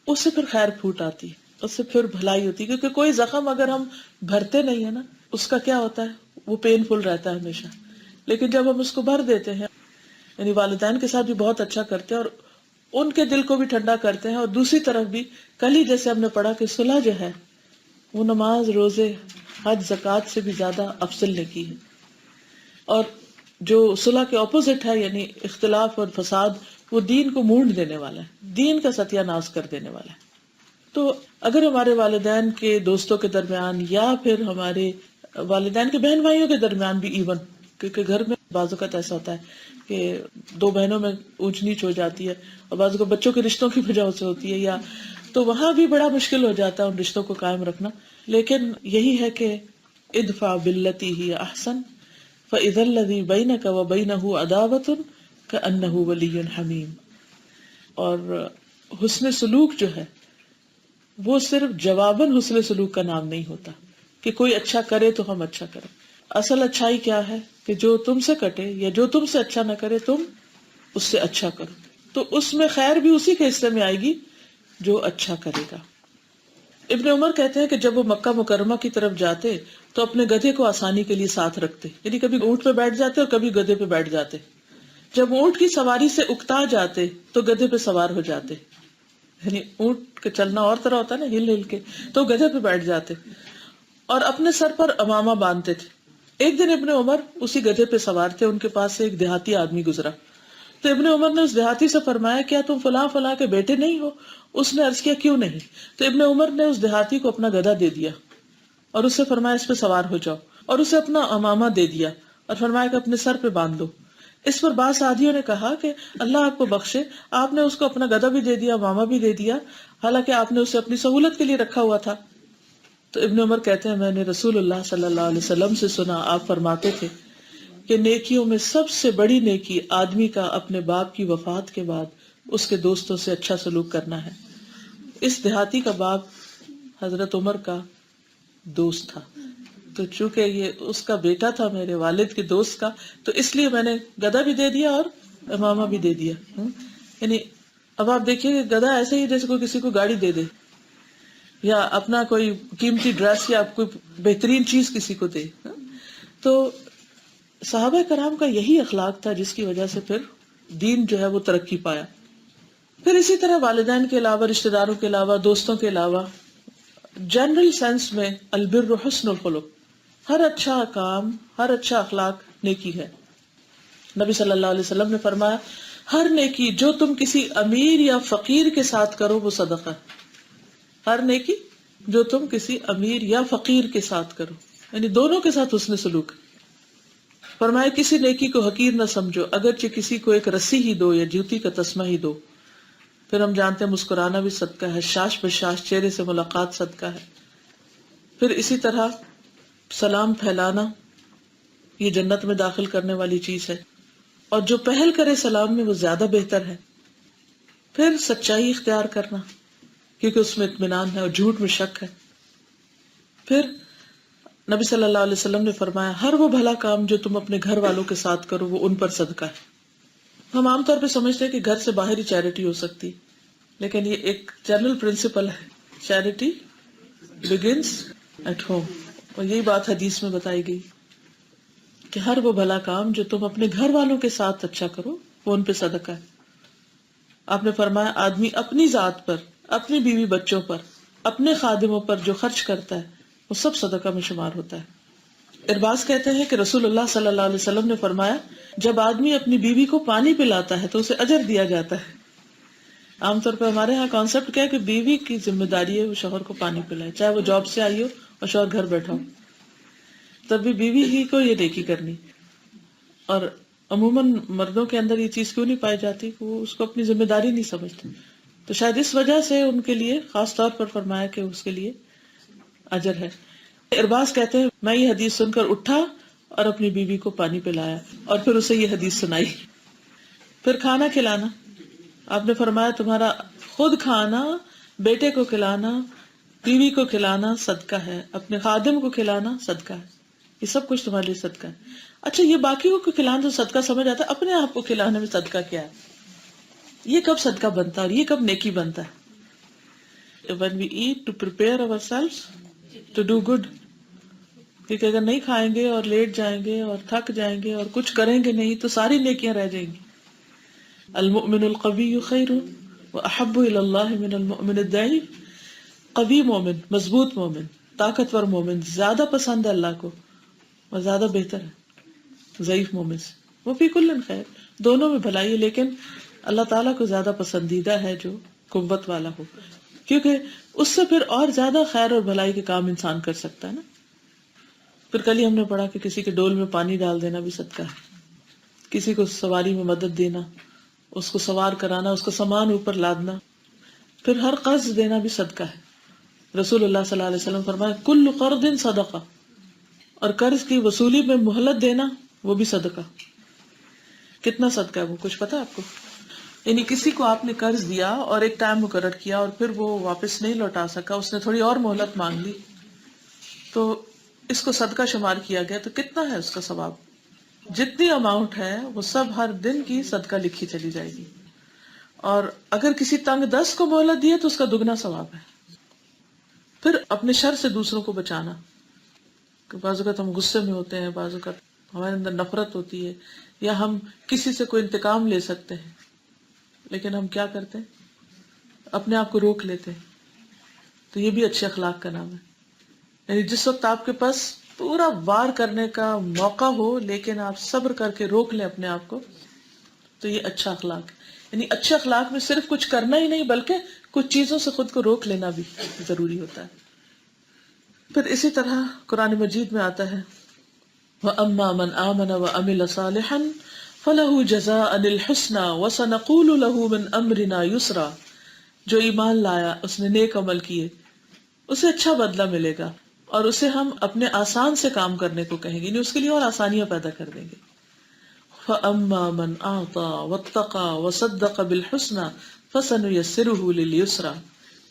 اس سے پھر خیر پھوٹ آتی ہے، اس سے پھر بھلائی ہوتی ہے، کیونکہ کوئی زخم اگر ہم بھرتے نہیں ہے نا اس کا کیا ہوتا ہے، وہ پین فل رہتا ہے ہمیشہ، لیکن جب ہم اس کو بھر دیتے ہیں، یعنی والدین کے ساتھ بھی بہت اچھا کرتے ہیں اور ان کے دل کو بھی ٹھنڈا کرتے ہیں، اور دوسری طرف بھی کل ہی جیسے ہم نے پڑھا کہ صلح جو ہے وہ نماز، روزے، حج، زکوٰۃ سے بھی زیادہ افضل نیکی ہے، اور جو صلح کے اپوزٹ ہے یعنی اختلاف اور فساد، وہ دین کو مونڈ دینے والا ہے، دین کا ستیہ ناش کر دینے والا ہے۔ تو اگر ہمارے والدین کے دوستوں کے درمیان یا پھر ہمارے والدین کے بہن بھائیوں کے درمیان بھی ایون، کیونکہ گھر میں بعض اوقات ایسا ہوتا ہے کہ 2 بہنوں میں اونچ نیچ ہو جاتی ہے اور بعض اوقات بچوں کے رشتوں کی وجہ سے ہوتی ہے، یا تو وہاں بھی بڑا مشکل ہو جاتا ہے ان رشتوں کو قائم رکھنا۔ لیکن یہی ہے کہ ادفع باللتی ہی احسن فاذا الذی بینک وبینہ عداوۃ کأنہ ولی حمیم۔ اور حسن سلوک جو ہے وہ صرف جواباً حسن سلوک کا نام نہیں ہوتا کہ کوئی اچھا کرے تو ہم اچھا کریں۔ اصل اچھائی کیا ہے کہ جو تم سے کٹے یا جو تم سے اچھا نہ کرے تم اس سے اچھا کرو، تو اس میں خیر بھی اسی کے حصے میں آئے گی جو اچھا کرے گا۔ ابن عمر کہتے ہیں کہ جب وہ مکہ مکرمہ کی طرف جاتے تو اپنے گدھے کو آسانی کے لیے ساتھ رکھتے، یعنی کبھی اونٹ پہ بیٹھ جاتے اور کبھی گدھے پہ بیٹھ جاتے۔ جب اونٹ کی سواری سے اکتا جاتے تو گدھے پہ سوار ہو جاتے، یعنی اونٹ کا چلنا اور طرح ہوتا ہے نا، ہل ہل کے، تو گدھے پہ بیٹھ جاتے اور اپنے سر پر امامہ باندھتے تھے۔ ایک دن ابن عمر اسی گدھے پہ سوار تھے، ان کے پاس سے ایک دیہاتی آدمی گزرا تو ابن عمر نے اس دیہاتی سے فرمایا کیا تم فلاں فلاں کے بیٹے نہیں ہو؟ اس نے عرض کیا کیوں نہیں؟ تو ابن عمر نے اس دیہاتی کو اپنا گدھا دے دیا اور اس سے فرمایا اس پہ سوار ہو جاؤ، اور اسے اپنا امامہ دے دیا اور فرمایا کہ اپنے سر پہ باندھ لو۔ اس پر بعض سعدیوں نے کہا کہ اللہ آپ کو بخشے، آپ نے اس کو اپنا گدھا بھی دے دیا، ماما بھی دے دیا، حالانکہ آپ نے اسے اپنی سہولت کے لیے رکھا ہوا تھا۔ تو ابن عمر کہتے ہیں میں نے رسول اللہ صلی اللہ علیہ وسلم سے سنا، آپ فرماتے تھے کہ نیکیوں میں سب سے بڑی نیکی آدمی کا اپنے باپ کی وفات کے بعد اس کے دوستوں سے اچھا سلوک کرنا ہے۔ اس دیہاتی کا باپ حضرت عمر کا دوست تھا، تو چونکہ یہ اس کا بیٹا تھا میرے والد کے دوست کا، تو اس لیے میں نے گدھا بھی دے دیا اور امامہ بھی دے دیا۔ یعنی اب آپ دیکھیے کہ گدھا ایسے ہی جیسے کوئی کسی کو گاڑی دے دے، یا اپنا کوئی قیمتی ڈریس یا کوئی بہترین چیز کسی کو دے۔ تو صحابہ کرام کا یہی اخلاق تھا جس کی وجہ سے پھر دین جو ہے وہ ترقی پایا۔ پھر اسی طرح والدین کے علاوہ، رشتہ داروں کے علاوہ، دوستوں کے علاوہ، جنرل سینس میں البر حسن الخلق، ہر اچھا کام، ہر اچھا اخلاق نیکی ہے۔ نبی صلی اللہ علیہ وسلم نے فرمایا ہر نیکی جو تم کسی امیر یا فقیر کے ساتھ کرو وہ صدقہ ہے۔ ہر نیکی جو تم کسی امیر یا فقیر کے ساتھ کرو، یعنی دونوں کے ساتھ حسن سلوک۔ فرمایا کسی نیکی کو حقیر نہ سمجھو، اگرچہ کسی کو ایک رسی ہی دو یا جوتی کا تسمہ ہی دو۔ پھر ہم جانتے ہیں مسکرانا بھی صدقہ ہے، شاش بشاش چہرے سے ملاقات صدقہ ہے۔ پھر اسی طرح سلام پھیلانا، یہ جنت میں داخل کرنے والی چیز ہے، اور جو پہل کرے سلام میں وہ زیادہ بہتر ہے۔ پھر سچائی اختیار کرنا، کیونکہ اس میں اطمینان ہے اور جھوٹ میں شک ہے۔ پھر نبی صلی اللہ علیہ وسلم نے فرمایا ہر وہ بھلا کام جو تم اپنے گھر والوں کے ساتھ کرو وہ ان پر صدقہ ہے۔ ہم عام طور پہ سمجھتے ہیں کہ گھر سے باہر ہی چیریٹی ہو سکتی، لیکن یہ ایک جنرل پرنسپل ہے، چیریٹی بگنس ایٹ ہوم، اور یہی بات حدیث میں بتائی گئی کہ ہر وہ بھلا کام جو تم اپنے گھر والوں کے ساتھ اچھا کرو وہ ان پہ صدقہ ہے۔ آپ نے فرمایا آدمی اپنی ذات پر، اپنی بیوی بچوں پر، اپنے خادموں پر جو خرچ کرتا ہے وہ سب صدقہ میں شمار ہوتا ہے۔ ارباز کہتے ہیں کہ رسول اللہ صلی اللہ علیہ وسلم نے فرمایا جب آدمی اپنی بیوی کو پانی پلاتا ہے تو اسے اجر دیا جاتا ہے۔ عام طور پہ ہمارے ہاں کانسیپٹ کیا ہے کہ بیوی کی ذمہ داری ہے وہ شوہر کو پانی پلائے، چاہے وہ جاب سے آئی ہو اور شوہر گھر بیٹھا ہو، تب بھی بیوی ہی کو یہ نیکی کرنی۔ اور عموماً مردوں کے اندر یہ چیز کیوں نہیں پائی جاتی کہ وہ اس کو اپنی ذمہ داری نہیں سمجھتے، تو شاید اس وجہ سے ان کے لیے خاص طور پر فرمایا کہ اس کے لیے اجر ہے۔ ارباز کہتے ہیں میں یہ حدیث سن کر اٹھا اور اپنی بیوی کو پانی پلایا اور پھر اسے یہ حدیث سنائی۔ پھر کھانا کھلانا، آپ نے فرمایا تمہارا خود کھانا، بیٹے کو کھلانا، بیوی کو کھلانا صدقہ ہے، اپنے خادم کو کھلانا صدقہ ہے، یہ سب کچھ تمہارے لیے صدقہ ہے۔ اچھا یہ باقی کو کھلانا تو صدقہ سمجھ آتا ہے، اپنے آپ کو کھلانے میں صدقہ کیا ہے؟ یہ کب صدقہ بنتا ہے اور یہ کب نیکی بنتا ہے؟ When we eat to prepare ourselves to do good، کیونکہ اگر نہیں کھائیں گے اور لیٹ جائیں گے اور تھک جائیں گے اور کچھ کریں گے نہیں تو ساری نیکیاں رہ جائیں گی۔ المؤمن القوی خیر واحب الی اللہ من المؤمن الضعیف، قوی مومن، مضبوط مومن، طاقتور مومن زیادہ پسند ہے اللہ کو اور زیادہ بہتر ہے ضعیف مومن سے۔ وہ فی کل خیر، دونوں میں بھلائی ہے، لیکن اللہ تعالیٰ کو زیادہ پسندیدہ ہے جو قوت والا ہو، کیونکہ اس سے پھر اور زیادہ خیر اور بھلائی کے کام انسان کر سکتا ہے نا۔ پھر کل ہی ہم نے پڑھا کہ کسی کے ڈول میں پانی ڈال دینا بھی صدقہ ہے، کسی کو سواری میں مدد دینا، اس کو سوار کرانا، اس کو سامان اوپر لادنا، پھر ہر قرض دینا بھی صدقہ ہے۔ رسول اللہ صلی اللہ علیہ وسلم فرمایا کل قرض صدقہ، اور قرض کی وصولی میں مہلت دینا وہ بھی صدقہ۔ کتنا صدقہ ہے وہ کچھ پتا آپ کو؟ یعنی کسی کو آپ نے قرض دیا اور ایک ٹائم مقرر کیا اور پھر وہ واپس نہیں لوٹا سکا، اس نے تھوڑی اور مہلت مانگ لی، تو اس کو صدقہ شمار کیا گیا، تو کتنا ہے اس کا ثواب؟ جتنی اماؤنٹ ہے وہ سب ہر دن کی صدقہ لکھی چلی جائے گی، اور اگر کسی تنگ دست کو مہلت دی ہے تو اس کا دگنا ثواب ہے۔ پھر اپنے شر سے دوسروں کو بچانا، کہ بعض اوقات ہم غصے میں ہوتے ہیں، بعض اوقات ہمارے اندر نفرت ہوتی ہے، یا ہم کسی سے کوئی انتقام لے سکتے ہیں، لیکن ہم کیا کرتے ہیں؟ اپنے آپ کو روک لیتے ہیں۔ تو یہ بھی اچھے اخلاق کا نام ہے، یعنی جس وقت آپ کے پاس پورا وار کرنے کا موقع ہو لیکن آپ صبر کر کے روک لیں اپنے آپ کو، تو یہ اچھا اخلاق ہے۔ یعنی اچھے اخلاق میں صرف کچھ کرنا ہی نہیں بلکہ کچھ چیزوں سے خود کو روک لینا بھی ضروری ہوتا ہے۔ پھر اسی طرح قرآن مجید میں آتا ہے وَأَمَّا مَنْ آمَنَ وَعَمِلَ صَالِحًا فَلَهُ جَزَاءً الْحُسْنَى وَسَنَقُولُ لَهُ مِنْ أَمْرِنَا يُسْرًا. جو ایمان لایا، اس نے نیک عمل کیے، اسے اچھا بدلہ ملے گا، اور اسے ہم اپنے آسان سے کام کرنے کو کہیں گے، یعنی اس کے لیے اور آسانیاں پیدا کر دیں گے. فَأَمَّا مَنْ أَعْطَى وَاتَّقَى وَصَدَّقَ بِالْحُسْنَى فَسَنُيَسِّرُهُ لِلْيُسْرَى.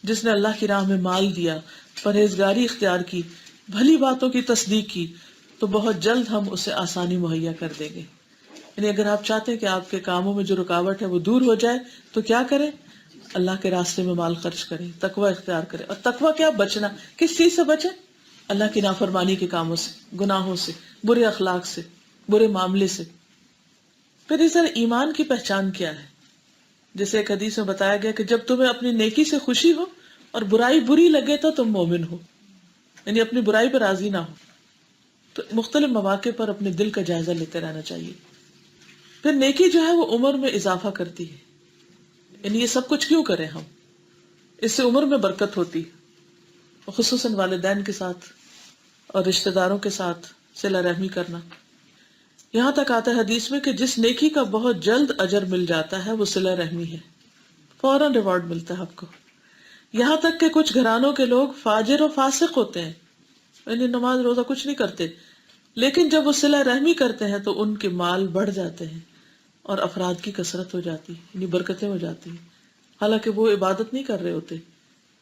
جس نے اللہ کی راہ میں مال دیا، پرہیزگاری اختیار کی، بھلی باتوں کی تصدیق کی، تو بہت جلد ہم اسے آسانی مہیا کر دیں گے. یعنی اگر آپ چاہتے ہیں کہ آپ کے کاموں میں جو رکاوٹ ہے وہ دور ہو جائے تو کیا کریں؟ اللہ کے راستے میں مال خرچ کریں، تقوی اختیار کریں. اور تقوی کیا؟ بچنا. کس چیز سے بچیں؟ اللہ کی نافرمانی کے کاموں سے، گناہوں سے، برے اخلاق سے، برے معاملے سے. پھر اس طرح ایمان کی پہچان کیا ہے؟ جیسے ایک حدیث میں بتایا گیا کہ جب تمہیں اپنی نیکی سے خوشی ہو اور برائی بری لگے تو تم مومن ہو، یعنی اپنی برائی پر راضی نہ ہو. تو مختلف مواقع پر اپنے دل کا جائزہ لیتے رہنا چاہیے. پھر نیکی جو ہے وہ عمر میں اضافہ کرتی ہے. یعنی یہ سب کچھ کیوں کریں ہم؟ اس سے عمر میں برکت ہوتی، خصوصاً والدین کے ساتھ اور رشتہ داروں کے ساتھ صلہ رحمی کرنا. یہاں تک آتا ہے حدیث میں کہ جس نیکی کا بہت جلد اجر مل جاتا ہے وہ صلہ رحمی ہے، فوراً ریوارڈ ملتا ہے آپ کو. یہاں تک کہ کچھ گھرانوں کے لوگ فاجر و فاسق ہوتے ہیں، یعنی نماز روزہ کچھ نہیں کرتے، لیکن جب وہ صلہ رحمی کرتے ہیں تو ان کے مال بڑھ جاتے ہیں اور افراد کی کثرت ہو جاتی، یعنی برکتیں ہو جاتی ہیں. حالانکہ وہ عبادت نہیں کر رہے ہوتے،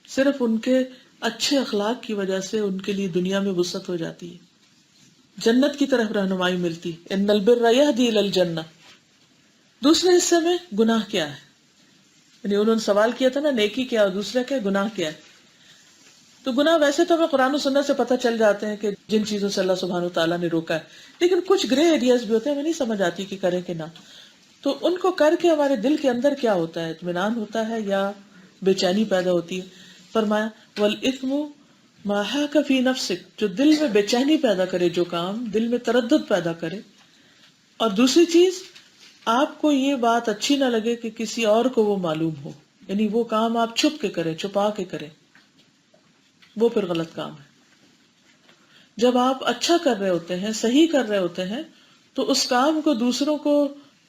صرف ان کے اچھے اخلاق کی وجہ سے ان کے لیے دنیا میں وسعت ہو جاتی ہے، جنت کی طرف رہنمائی ملتی. ان البر یہدی الی الجنہ. دوسرے حصے میں گناہ کیا ہے، یعنی انہوں نے سوال کیا تھا نا نیکی کیا اور دوسرا کیا، گناہ کیا ہے. تو گناہ ویسے تو ہمیں قرآن و سنت سے پتہ چل جاتے ہیں کہ جن چیزوں سے اللہ سبحانہ و تعالیٰ نے روکا ہے، لیکن کچھ گرے ایریاز بھی ہوتے ہیں، ہمیں نہیں سمجھ آتی کہ کریں کہ نہ. تو ان کو کر کے ہمارے دل کے اندر کیا ہوتا ہے؟ اطمینان ہوتا ہے یا بے چینی پیدا ہوتی ہے؟ فرمایا والاثم ما حاک فی نفسک، جو دل میں بے چینی پیدا کرے، جو کام دل میں تردد پیدا کرے. اور دوسری چیز، آپ کو یہ بات اچھی نہ لگے کہ کسی اور کو وہ معلوم ہو، یعنی وہ کام آپ چھپ کے کریں، چھپا کے کریں، وہ پھر غلط کام ہے. جب آپ اچھا کر رہے ہوتے ہیں، صحیح کر رہے ہوتے ہیں، تو اس کام کو دوسروں کو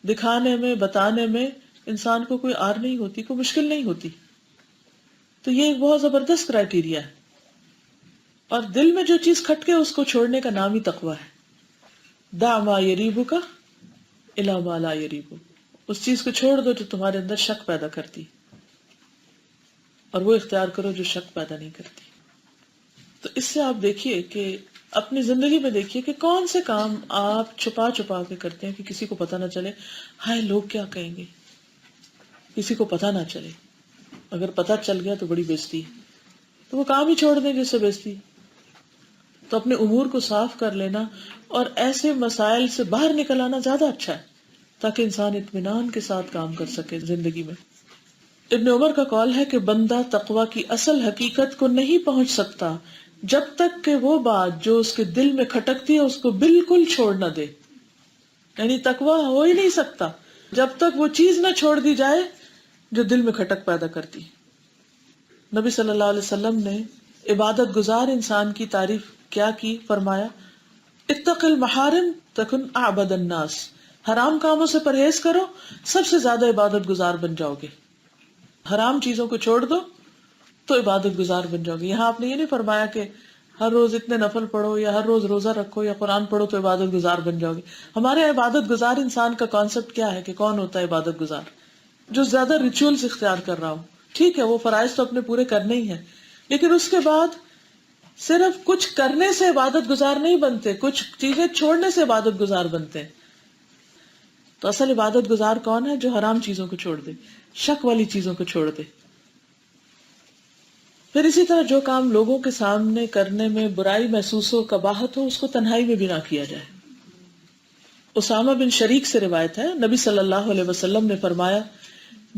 دکھانے میں، بتانے میں انسان کو کوئی آر نہیں ہوتی، کوئی مشکل نہیں ہوتی. تو یہ ایک بہت زبردست کرائیٹیریا ہے. اور دل میں جو چیز کھٹکے اس کو چھوڑنے کا نام ہی تقویٰ ہے. دع ما یریبک الی ما لا یریبک. اس چیز کو چھوڑ دو جو تمہارے اندر شک پیدا کرتی، اور وہ اختیار کرو جو شک پیدا نہیں کرتی. تو اس سے آپ دیکھیے کہ اپنی زندگی میں دیکھیے کہ کون سے کام آپ چھپا چھپا کے کرتے ہیں کہ کسی کو پتہ نہ چلے. ہائے لوگ کیا کہیں گے، کسی کو پتہ نہ چلے. اگر پتہ چل گیا تو بڑی بےزتی ہے، تو وہ کام ہی چھوڑ دیں جس سے بےزتی. تو اپنے امور کو صاف کر لینا اور ایسے مسائل سے باہر نکل آنا زیادہ اچھا ہے، تاکہ انسان اطمینان کے ساتھ کام کر سکے زندگی میں. ابن عمر کا قول ہے کہ بندہ تقویٰ کی اصل حقیقت کو نہیں پہنچ سکتا جب تک کہ وہ بات جو اس کے دل میں کھٹکتی ہے اس کو بالکل چھوڑ نہ دے. یعنی تقویٰ ہو ہی نہیں سکتا جب تک وہ چیز نہ چھوڑ دی جائے جو دل میں کھٹک پیدا کرتی. نبی صلی اللہ علیہ وسلم نے عبادت گزار انسان کی تعریف کیا کی؟ فرمایا اتق المحارم تکن اعبد الناس. حرام کاموں سے پرہیز کرو، سب سے زیادہ عبادت گزار بن جاؤ گے. حرام چیزوں کو چھوڑ دو تو عبادت گزار بن جاؤ گے. یہاں آپ نے یہ نہیں فرمایا کہ ہر روز اتنے نفل پڑھو یا ہر روز روزہ رکھو یا قرآن پڑھو تو عبادت گزار بن جاؤ گے. ہمارے عبادت گزار انسان کا کانسیپٹ کیا ہے کہ کون ہوتا ہے عبادت گزار؟ جو زیادہ ریچولز اختیار کر رہا ہو. ٹھیک ہے وہ فرائض تو اپنے پورے کرنے ہی ہیں، لیکن اس کے بعد صرف کچھ کرنے سے عبادت گزار نہیں بنتے، کچھ چیزیں چھوڑنے سے عبادت گزار بنتے ہیں. تو اصل عبادت گزار کون ہے؟ جو حرام چیزوں کو چھوڑ دے، شک والی چیزوں کو چھوڑ دے. پھر اسی طرح جو کام لوگوں کے سامنے کرنے میں برائی محسوس ہو، قباحت ہو، اس کو تنہائی میں بھی نہ کیا جائے. اسامہ بن شریک سے روایت ہے، نبی صلی اللہ علیہ وسلم نے فرمایا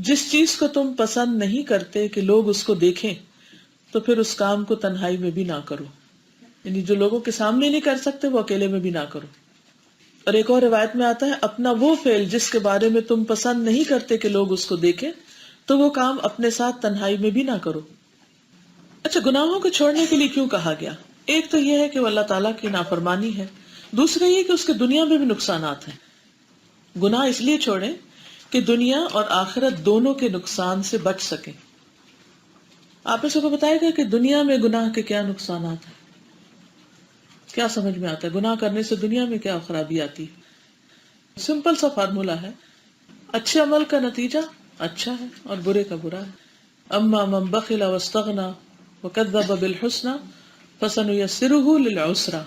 جس چیز کو تم پسند نہیں کرتے کہ لوگ اس کو دیکھیں تو پھر اس کام کو تنہائی میں بھی نہ کرو. یعنی جو لوگوں کے سامنے نہیں کر سکتے وہ اکیلے میں بھی نہ کرو. اور ایک اور روایت میں آتا ہے اپنا وہ فعل جس کے بارے میں تم پسند نہیں کرتے کہ لوگ اس کو دیکھیں تو وہ کام اپنے ساتھ تنہائی میں بھی نہ کرو. اچھا، گناہوں کو چھوڑنے کے لیے کیوں کہا گیا؟ ایک تو یہ ہے کہ وہ اللہ تعالیٰ کی نافرمانی ہے، دوسرا یہ کہ اس کے دنیا میں بھی نقصانات ہیں. گناہ اس لیے چھوڑیں کہ دنیا اور آخرت دونوں کے نقصان سے بچ سکیں. آپ اس کو بتائے گا کہ دنیا میں گناہ کے کیا نقصانات ہیں, کیا سمجھ میں آتا ہے گناہ کرنے سے دنیا میں کیا خرابی آتی ہے. سمپل سا فارمولا ہے, اچھے عمل کا نتیجہ اچھا ہے اور برے کا برا ہے. اما من بخل واستغنى وكذب بالحسنى فسنيسره للعسرى.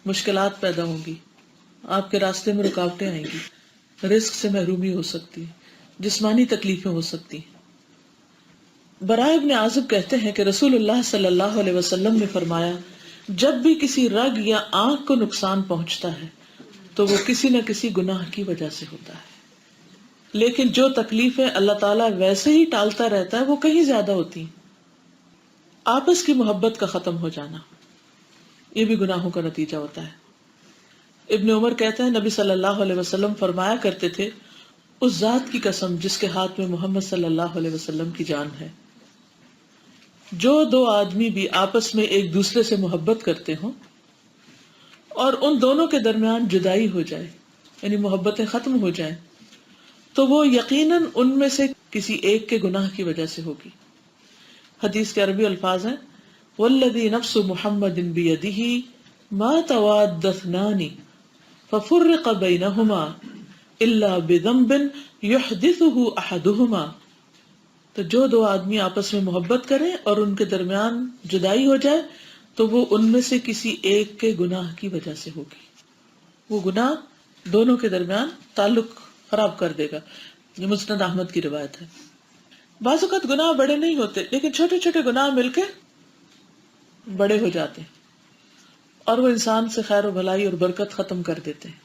مشکلات پیدا ہوں گی, آپ کے راستے میں رکاوٹیں آئیں گی, رزق سے محرومی ہو سکتی ہے, جسمانی تکلیفیں ہو سکتی ہیں. براء ابن عازب کہتے ہیں کہ رسول اللہ صلی اللہ علیہ وسلم نے فرمایا, جب بھی کسی رگ یا آنکھ کو نقصان پہنچتا ہے تو وہ کسی نہ کسی گناہ کی وجہ سے ہوتا ہے, لیکن جو تکلیفیں اللہ تعالیٰ ویسے ہی ٹالتا رہتا ہے وہ کہیں زیادہ ہوتی ہیں. آپس کی محبت کا ختم ہو جانا یہ بھی گناہوں کا نتیجہ ہوتا ہے. ابن عمر کہتے ہیں نبی صلی اللہ علیہ وسلم فرمایا کرتے تھے, اس ذات کی قسم جس کے ہاتھ میں محمد صلی اللہ علیہ وسلم کی جان ہے, جو دو آدمی بھی آپس میں ایک دوسرے سے محبت کرتے ہوں اور ان دونوں کے درمیان جدائی ہو جائے, یعنی محبتیں ختم ہو جائیں, تو وہ یقیناً ان میں سے کسی ایک کے گناہ کی وجہ سے ہوگی. حدیث کے عربی الفاظ ہیں, والذی نفس محمد بیدہ ما تواد اثنان ففرق بینہما الا بذنب یحدثہ احدہما. تو جو دو آدمی آپس میں محبت کریں اور ان کے درمیان جدائی ہو جائے تو وہ ان میں سے کسی ایک کے گناہ کی وجہ سے ہوگی. وہ گناہ دونوں کے درمیان تعلق خراب کر دے گا. یہ مسند احمد کی روایت ہے. بعض اوقات گناہ بڑے نہیں ہوتے لیکن چھوٹے چھوٹے گناہ مل کے بڑے ہو جاتے ہیں اور وہ انسان سے خیر و بھلائی اور برکت ختم کر دیتے ہیں.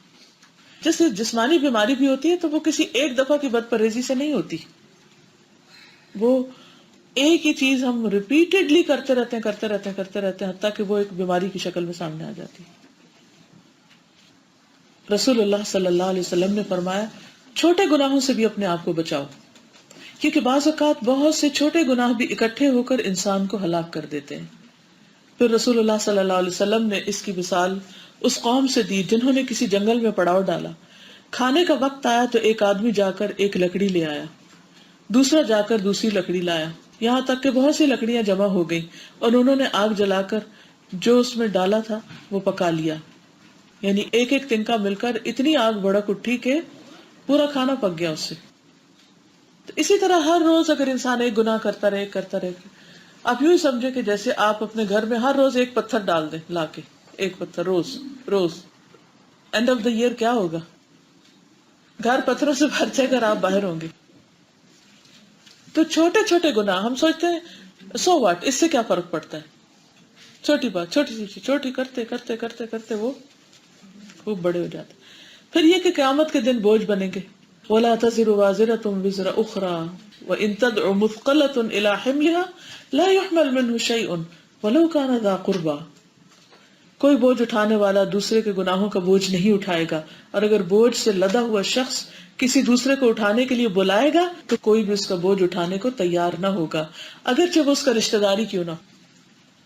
جیسے جسمانی بیماری بھی ہوتی ہے تو وہ کسی ایک دفعہ کی بد پرہیزی سے نہیں ہوتی, وہ ایک ہی چیز ہم ریپیٹڈلی کرتے رہتے ہیں حتیٰ کہ وہ ایک بیماری کی شکل میں سامنے آ جاتی ہے. رسول اللہ صلی اللہ علیہ وسلم نے فرمایا, چھوٹے گناہوں سے بھی اپنے آپ کو بچاؤ, کیونکہ بعض اوقات بہت سے چھوٹے گناہ بھی اکٹھے ہو کر انسان کو ہلاک کر دیتے ہیں. پھر رسول اللہ صلی اللہ علیہ وسلم نے اس کی مثال اس قوم سے دی جنہوں نے کسی جنگل میں پڑاؤ ڈالا. کھانے کا وقت آیا تو ایک آدمی جا کر ایک لکڑی لے آیا, دوسرا جا کر دوسری لکڑی لایا, یہاں تک کہ بہت سی لکڑیاں جمع ہو گئیں اور انہوں نے آگ جلا کر جو اس میں ڈالا تھا وہ پکا لیا. یعنی ایک ایک تنکا مل کر اتنی آگ بھڑک اٹھی کہ پورا کھانا پک گیا اس سے. تو اسی طرح ہر روز اگر انسان ایک گناہ کرتا رہے, آپ یوں ہی سمجھے کہ جیسے آپ اپنے گھر میں ہر روز ایک پتھر ڈال دیں, لا کے ایک پتھر روز, اینڈ آف دا ایئر کیا ہوگا؟ گھر پتھروں سے بھر جائے گا, آپ باہر ہوں گے. تو چھوٹے چھوٹے گناہ ہم سوچتے ہیں سو واٹ, اس سے کیا فرق پڑتا ہے, چھوٹی بات چھوٹی کرتے کرتے کرتے کرتے وہ خوب بڑے ہو جاتے. پھر یہ کہ قیامت کے دن بوجھ بنیں گے. وَلَا تَزِرُ وَازِرَةٌ وِزْرَ أُخْرَى وَإِن تَدْعُ مُثْقَلَةٌ إِلَىٰ حِمْلِهَا لَا يُحْمَلْ مِنْهُ شَيْءٌ وَلَوْ كَانَ ذَا قُرْبَىٰ. کوئی بوجھ اٹھانے والا دوسرے کے گناہوں کا بوجھ نہیں اٹھائے گا, اور اگر بوجھ سے لدا ہوا شخص کسی دوسرے کو اٹھانے کے لیے بلائے گا تو کوئی بھی اس کا بوجھ اٹھانے کو تیار نہ ہوگا, اگرچہ وہ اس کا رشتہ داری کیوں نہ.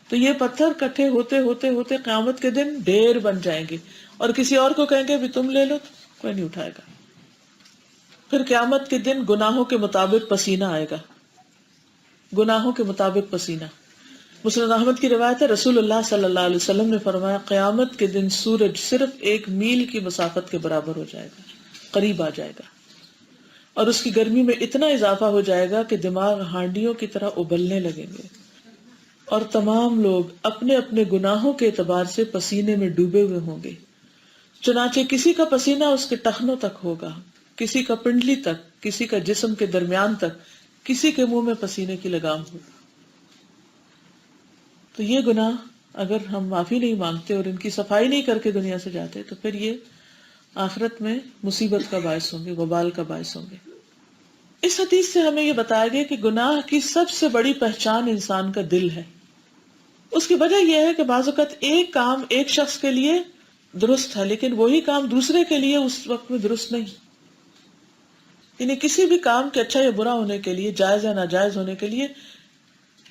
تو یہ پتھر کٹھے ہوتے ہوتے ہوتے قیامت کے دن ڈھیر بن جائیں گے, اور کسی اور کو کہیں گے بھی تم لے لو, تو کوئی نہیں اٹھائے گا. پھر قیامت کے دن گناہوں کے مطابق پسینہ آئے گا, گناہوں کے مطابق پسینہ. مسند احمد کی روایت ہے, رسول اللہ صلی اللہ علیہ وسلم نے فرمایا, قیامت کے دن سورج صرف 1 میل کی مسافت کے برابر ہو جائے گا, قریب آ جائے گا, اور اس کی گرمی میں اتنا اضافہ ہو جائے گا کہ دماغ ہانڈیوں کی طرح ابلنے لگیں گے, اور تمام لوگ اپنے اپنے گناہوں کے اعتبار سے پسینے میں ڈوبے ہوئے ہوں گے. چنانچہ کسی کا پسینہ اس کے ٹخنوں تک ہوگا, کسی کا پنڈلی تک, کسی کا جسم کے درمیان تک, کسی کے منہ میں پسینے کی لگام ہوگی. تو یہ گناہ اگر ہم معافی نہیں مانگتے اور ان کی صفائی نہیں کر کے دنیا سے جاتے تو پھر یہ آخرت میں مصیبت کا باعث ہوں گے, وبال کا باعث ہوں گے. اس حدیث سے ہمیں یہ بتایا گیا کہ گناہ کی سب سے بڑی پہچان انسان کا دل ہے. اس کی وجہ یہ ہے کہ بعض اوقات ایک کام ایک شخص کے لیے درست ہے لیکن وہی کام دوسرے کے لیے اس وقت میں درست نہیں. یعنی کسی بھی کام کے اچھا یا برا ہونے کے لیے, جائز یا ناجائز ہونے کے لیے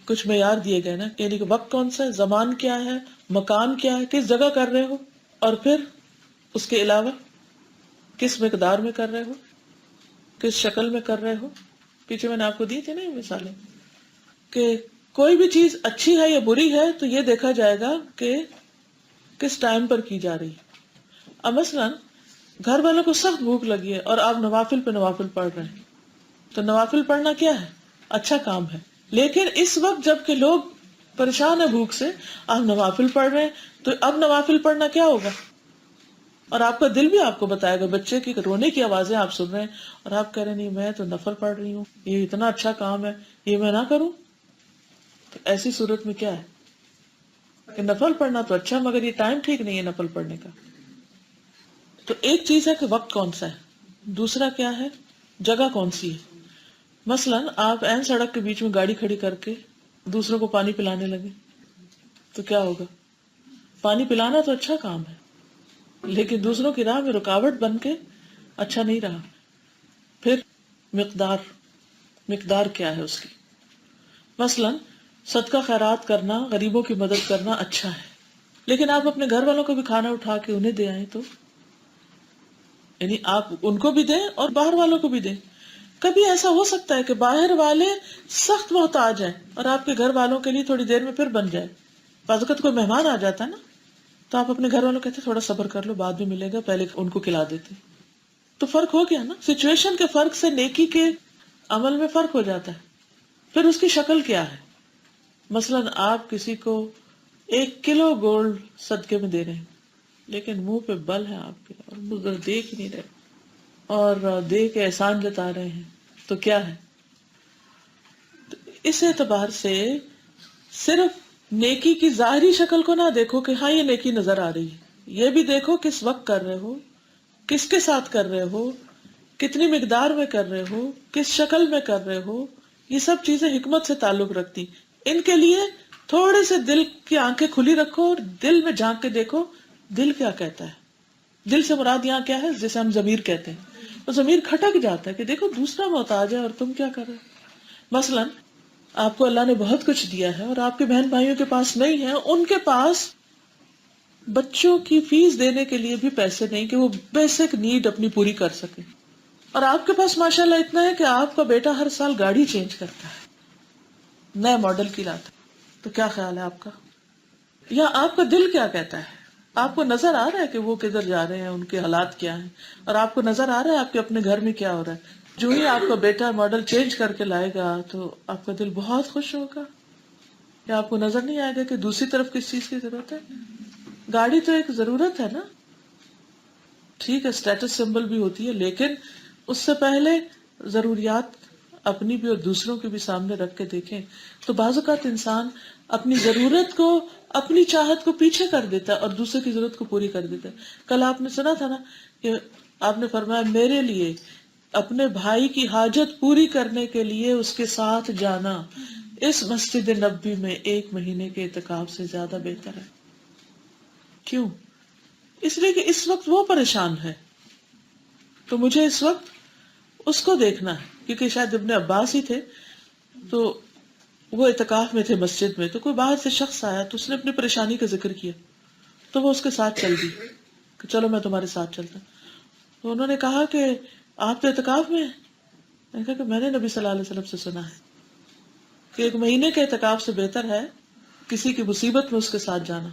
کچھ معیار دیے گئے نا, یعنی کہ وقت کون سا ہے, زمان کیا ہے, مکان کیا ہے, کس جگہ کر رہے ہو, اور پھر اس کے علاوہ کس مقدار میں کر رہے ہو، کس شکل میں کر رہے ہو. پیچھے میں نے آپ کو دی تھی نا یہ مثالیں کہ کوئی بھی چیز اچھی ہے یا بری ہے تو یہ دیکھا جائے گا کہ کس ٹائم پر کی جا رہی ہے. اب مثلاً گھر والوں کو سخت بھوک لگی ہے اور آپ نوافل پہ نوافل پڑھ رہے ہیں، تو نوافل پڑھنا کیا ہے؟ اچھا کام ہے. لیکن اس وقت جب کہ لوگ پریشان ہیں بھوک سے، آپ نوافل پڑھ رہے ہیں، تو اب نوافل پڑھنا کیا ہوگا؟ اور آپ کا دل بھی آپ کو بتائے گا. بچے کی رونے کی آوازیں آپ سن رہے ہیں اور آپ کہہ رہے ہیں نہیں میں تو نفل پڑھ رہی ہوں، یہ اتنا اچھا کام ہے، یہ میں نہ کروں. تو ایسی صورت میں کیا ہے کہ نفل پڑھنا تو اچھا، مگر یہ ٹائم ٹھیک نہیں ہے نفل پڑھنے کا. تو ایک چیز ہے کہ وقت کون سا ہے، دوسرا کیا ہے جگہ کون سی ہے. مثلاً آپ عین سڑک کے بیچ میں گاڑی کھڑی کر کے دوسروں کو پانی پلانے لگے تو کیا ہوگا؟ پانی پلانا تو اچھا کام ہے لیکن دوسروں کی راہ میں رکاوٹ بن کے اچھا نہیں رہا. پھر مقدار کیا ہے اس کی. مثلاً صدقہ خیرات کرنا، غریبوں کی مدد کرنا اچھا ہے، لیکن آپ اپنے گھر والوں کو بھی کھانا اٹھا کے انہیں دے آئیں تو یعنی آپ ان کو بھی دیں اور باہر والوں کو بھی دیں. کبھی ایسا ہو سکتا ہے کہ باہر والے سخت محتاج ہیں اور آپ کے گھر والوں کے لیے تھوڑی دیر میں پھر بن جائے. بعض اوقات کوئی مہمان آ جاتا ہے نا تو آپ اپنے گھر والوں کہتے تھوڑا صبر کر لو بعد میں ملے گا، پہلے ان کو کھلا دیتے. تو فرق ہو گیا نا، سچویشن کے فرق سے نیکی کے عمل میں فرق ہو جاتا ہے. پھر اس کی شکل کیا ہے. مثلاً آپ کسی کو 1 کلو گولڈ صدقے میں دے رہے ہیں لیکن منہ پہ بل ہے آپ کے اور ادھر دیکھ نہیں رہے اور دے کے احسان جتا رہے ہیں، تو کیا ہے. تو اس اعتبار سے صرف نیکی کی ظاہری شکل کو نہ دیکھو کہ ہاں یہ نیکی نظر آ رہی ہے، یہ بھی دیکھو کس وقت کر رہے ہو، کس کے ساتھ کر رہے ہو، کتنی مقدار میں کر رہے ہو، کس شکل میں کر رہے ہو. یہ سب چیزیں حکمت سے تعلق رکھتی. ان کے لیے تھوڑے سے دل کی آنکھیں کھلی رکھو اور دل میں جھانک کے دیکھو دل کیا کہتا ہے. دل سے مراد یہاں کیا ہے، جسے ہم ضمیر کہتے ہیں. تو ضمیر کھٹک جاتا ہے کہ دیکھو دوسرا محتاج ہے اور تم کیا کر رہے ہو. مثلاً آپ کو اللہ نے بہت کچھ دیا ہے اور آپ کے بہن بھائیوں کے پاس نہیں ہے، ان کے پاس بچوں کی فیس دینے کے لیے بھی پیسے نہیں کہ وہ بیسک نیڈ اپنی پوری کر سکے، اور آپ کے پاس ماشاءاللہ اتنا ہے کہ آپ کا بیٹا ہر سال گاڑی چینج کرتا ہے، نئے ماڈل کی لاتا ہے. تو کیا خیال ہے آپ کا؟ یا آپ کا دل کیا کہتا ہے؟ آپ کو نظر آ رہا ہے کہ وہ کدھر جا رہے ہیں، ان کے حالات کیا ہیں، اور آپ کو نظر آ رہا ہے آپ کے اپنے گھر میں کیا ہو رہا ہے. جو ہی آپ کا بیٹا ماڈل چینج کر کے لائے گا تو آپ کا دل بہت خوش ہوگا، یا آپ کو نظر نہیں آئے گا کہ دوسری طرف کس چیز کی ضرورت ہے. گاڑی تو ایک ضرورت ہے نا، ٹھیک ہے اسٹیٹس سمبل بھی ہوتی ہے، لیکن اس سے پہلے ضروریات اپنی بھی اور دوسروں کے بھی سامنے رکھ کے دیکھیں. تو بعض اوقات انسان اپنی ضرورت کو، اپنی چاہت کو پیچھے کر دیتا ہے اور دوسرے کی ضرورت کو پوری کر دیتا ہے. کل آپ نے سنا تھا نا کہ آپ نے فرمایا میرے لیے اپنے بھائی کی حاجت پوری کرنے کے لیے اس کے ساتھ جانا اس مسجد نبوی میں 1 مہینے کے اعتکاف سے زیادہ بہتر ہے. کیوں؟ اس لیے کہ اس وقت وہ پریشان ہے تو مجھے اس وقت اس کو دیکھنا ہے. کیونکہ شاید ابن عباس ہی تھے تو وہ اعتکاف میں تھے مسجد میں، تو کوئی باہر سے شخص آیا تو اس نے اپنی پریشانی کا ذکر کیا تو وہ اس کے ساتھ چل دی کہ چلو میں تمہارے ساتھ چلتا. تو انہوں نے کہا کہ آپ تو اعتکاف میں ہیں. میں نے کہا کہ میں نے نبی صلی اللہ علیہ وسلم سے سنا ہے کہ 1 مہینے کے اعتکاف سے بہتر ہے کسی کی مصیبت میں اس کے ساتھ جانا.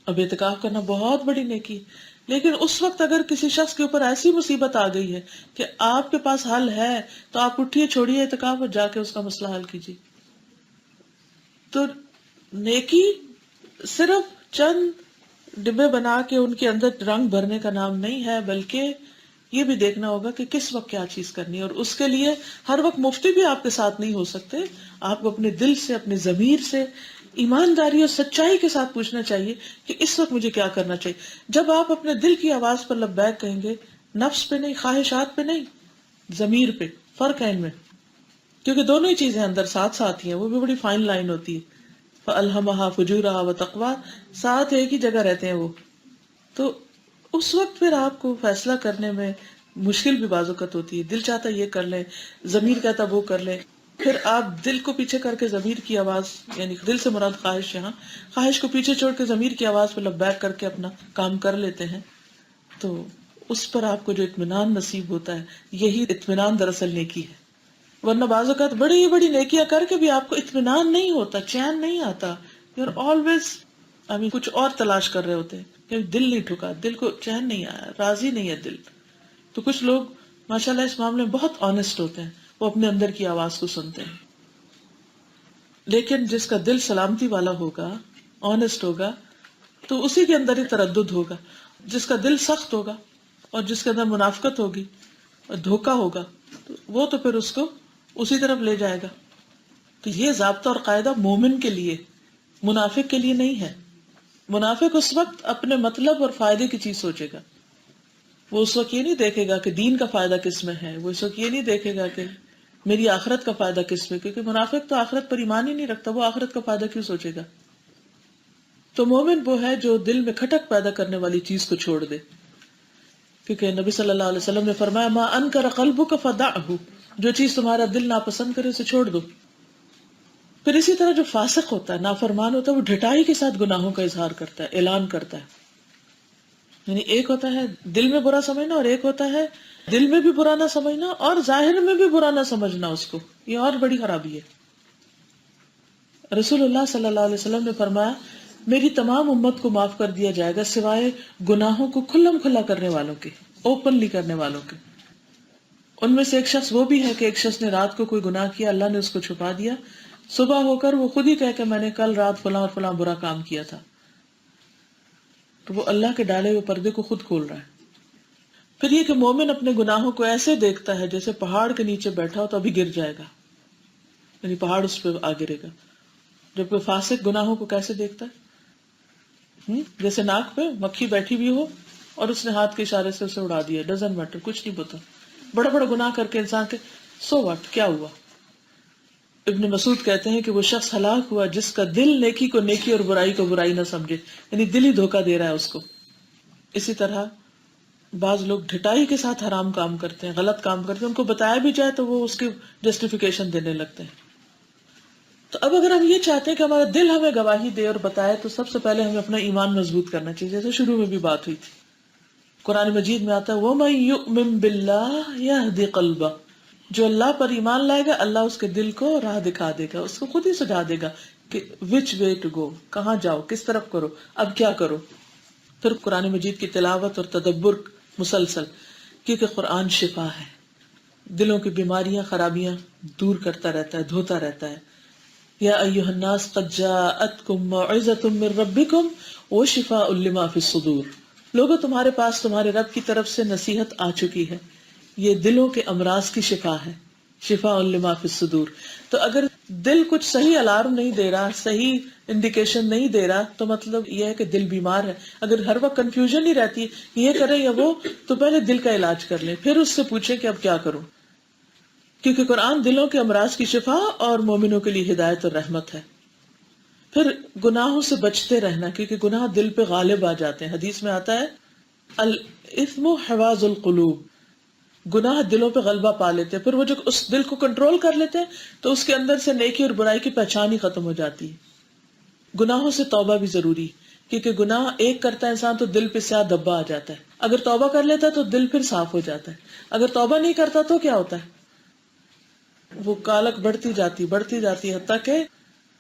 اب اعتکاف کرنا بہت بڑی نیکی، لیکن اس وقت اگر کسی شخص کے اوپر ایسی مصیبت آ گئی ہے کہ آپ کے پاس حل ہے تو آپ اٹھیے، چھوڑیے اعتکاف اور جا کے اس کا مسئلہ حل کیجیے. تو نیکی صرف چند ڈبے بنا کے ان کے اندر رنگ بھرنے کا نام نہیں ہے، بلکہ یہ بھی دیکھنا ہوگا کہ کس وقت کیا چیز کرنی ہے. اور اس کے لیے ہر وقت مفتی بھی آپ کے ساتھ نہیں ہو سکتے. آپ کو اپنے دل سے، اپنے ضمیر سے ایمانداری اور سچائی کے ساتھ پوچھنا چاہیے کہ اس وقت مجھے کیا کرنا چاہیے. جب آپ اپنے دل کی آواز پر لبیک کہیں گے، نفس پہ نہیں، خواہشات پہ نہیں، ضمیر پہ. فرق ہے ان میں، کیونکہ دونوں ہی چیزیں اندر ساتھ ساتھ ہی ہیں. وہ بھی بڑی فائن لائن ہوتی ہے. فَأَلْهَمَهَا فُجُورَهَا وَتَقْوَاهَا، ساتھ ایک ہی جگہ رہتے ہیں وہ. تو اس وقت پھر آپ کو فیصلہ کرنے میں مشکل بھی بعض اوقات ہوتی ہے. دل چاہتا ہے یہ کر لیں، ضمیر کہتا وہ کر لیں. پھر آپ دل کو پیچھے کر کے ضمیر کی آواز، یعنی دل سے مراد خواہش، یہاں خواہش کو پیچھے چھوڑ کے ضمیر کی آواز پہ لبیک کر کے اپنا کام کر لیتے ہیں. تو اس پر آپ کو جو اطمینان نصیب ہوتا ہے، یہی اطمینان دراصل نیکی ہے. ورنہ بعض اوقات بڑی بڑی نیکیاں کر کے بھی آپ کو اطمینان نہیں ہوتا، چین نہیں آتا. یو آر آلویز کچھ اور تلاش کر رہے ہوتے ہیں کہ دل نہیں ٹھکا، دل کو چین نہیں آیا، راضی نہیں ہے دل. تو کچھ لوگ ماشاءاللہ اس معاملے میں بہت آنےسٹ ہوتے ہیں، وہ اپنے اندر کی آواز کو سنتے ہیں. لیکن جس کا دل سلامتی والا ہوگا، آنےسٹ ہوگا، تو اسی کے اندر ہی تردد ہوگا. جس کا دل سخت ہوگا اور جس کے اندر منافقت ہوگی اور دھوکا ہوگا، تو وہ تو پھر اس کو اسی طرف لے جائے گا. تو یہ ضابطہ اور قاعدہ مومن کے لیے، منافق کے لیے نہیں ہے. منافق اس وقت اپنے مطلب اور فائدے کی چیز سوچے گا. وہ اس وقت یہ نہیں دیکھے گا کہ دین کا فائدہ کس میں ہے، وہ اس وقت یہ نہیں دیکھے گا کہ میری آخرت کا فائدہ کس میں، کیونکہ منافق تو آخرت پر ایمان ہی نہیں رکھتا، وہ آخرت کا فائدہ کیوں سوچے گا. تو مومن وہ ہے جو دل میں کھٹک پیدا کرنے والی چیز کو چھوڑ دے، کیونکہ نبی صلی اللہ علیہ وسلم نے فرمایا ما انکر قلبک فدعہ، جو چیز تمہارا دل ناپسند کرے اسے چھوڑ دو. پھر اسی طرح جو فاسق ہوتا ہے، نافرمان ہوتا ہے، وہ ڈھٹائی کے ساتھ گناہوں کا اظہار کرتا ہے، اعلان کرتا ہے. یعنی ایک ہوتا ہے دل میں برا سمجھنا، اور ایک ہوتا ہے دل میں بھی برا نہ سمجھنا اور ظاہر میں بھی برا نہ سمجھنا اس کو. یہ اور بڑی خرابی ہے. رسول اللہ صلی اللہ علیہ وسلم نے فرمایا میری تمام امت کو معاف کر دیا جائے گا سوائے گناہوں کو کھلم کھلا کرنے والوں کے، اوپنلی کرنے والوں کے. ان میں سے ایک شخص وہ بھی ہے کہ ایک شخص نے رات کو کوئی گناہ کیا، اللہ نے اس کو چھپا دیا، صبح ہو کر وہ خود ہی کہے کہ میں نے کل رات فلاں اور فلاں برا کام کیا تھا. تو وہ اللہ کے ڈالے ہوئے پردے کو خود کھول رہا ہے. پھر یہ کہ مومن اپنے گناہوں کو ایسے دیکھتا ہے جیسے پہاڑ کے نیچے بیٹھا ہو تو ابھی گر جائے گا، یعنی پہاڑ اس پہ آ گرے گا. جبکہ فاسق گناہوں کو کیسے دیکھتا ہے؟ جیسے ناک پہ مکھی بیٹھی بھی ہو اور اس نے ہاتھ کے اشارے سے اسے اڑا دیا، ڈزنٹ میٹر، کچھ نہیں پتا. بڑا بڑا گناہ کر کے انسان کے سو واٹ، کیا ہوا. ابن مسعود کہتے ہیں کہ وہ شخص ہلاک ہوا جس کا دل نیکی کو نیکی اور برائی کو برائی نہ سمجھے، یعنی دل ہی دھوکہ دے رہا ہے اس کو. اسی طرح بعض لوگ ڈھٹائی کے ساتھ حرام کام کرتے ہیں، غلط کام کرتے ہیں، ان کو بتایا بھی جائے تو وہ اس کی جسٹیفیکیشن دینے لگتے ہیں. تو اب اگر ہم یہ چاہتے ہیں کہ ہمارا دل ہمیں گواہی دے اور بتائے، تو سب سے پہلے ہمیں اپنا ایمان مضبوط کرنا چاہیے، جیسے شروع میں بھی بات ہوئی تھی. قرآن مجید میں آتا ہے وَمَن يُؤْمِن بِاللَّهِ يَهْدِ قَلْبَهُ، جو اللہ پر ایمان لائے گا اللہ اس کے دل کو راہ دکھا دے گا، اس کو خود ہی سجا دے گا کہ which way to go، کہاں جاؤ، کس طرف کرو، اب کیا کرو. پھر قرآن مجید کی تلاوت اور تدبر مسلسل، کیونکہ قرآن شفا ہے، دلوں کی بیماریاں خرابیاں دور کرتا رہتا ہے، دھوتا رہتا ہے. یا ایھا الناس قد جاءتکم موعظۃ من ربکم وشفاء لما فی الصدور، لوگوں تمہارے پاس تمہارے رب کی طرف سے نصیحت آ چکی ہے، یہ دلوں کے امراض کی شفا ہے، شفاء لما فی الصدور. تو اگر دل کچھ صحیح الارم نہیں دے رہا، صحیح انڈیکیشن نہیں دے رہا، تو مطلب یہ ہے کہ دل بیمار ہے. اگر ہر وقت کنفیوژن ہی رہتی ہے یہ کرے یا وہ، تو پہلے دل کا علاج کر لیں، پھر اس سے پوچھیں کہ اب کیا کروں. کیونکہ قرآن دلوں کے امراض کی شفا اور مومنوں کے لیے ہدایت اور رحمت ہے. پھر گناہوں سے بچتے رہنا، کیونکہ گناہ دل پہ غالب آ جاتے ہیں. حدیث میں آتا ہے الاثم حواز القلوب، گناہ دلوں پہ غلبہ پا لیتے ہیں. پھر وہ جو اس دل کو کنٹرول کر لیتے ہیں تو اس کے اندر سے نیکی اور برائی کی پہچان ہی ختم ہو جاتی ہے. گناہوں سے توبہ بھی ضروری، کیونکہ گناہ ایک کرتا ہے انسان تو دل پہ سیاہ دبا آ جاتا ہے. اگر توبہ کر لیتا ہے تو دل پھر صاف ہو جاتا ہے. اگر توبہ نہیں کرتا تو کیا ہوتا ہے؟ وہ کالک بڑھتی جاتی حتیٰ کہ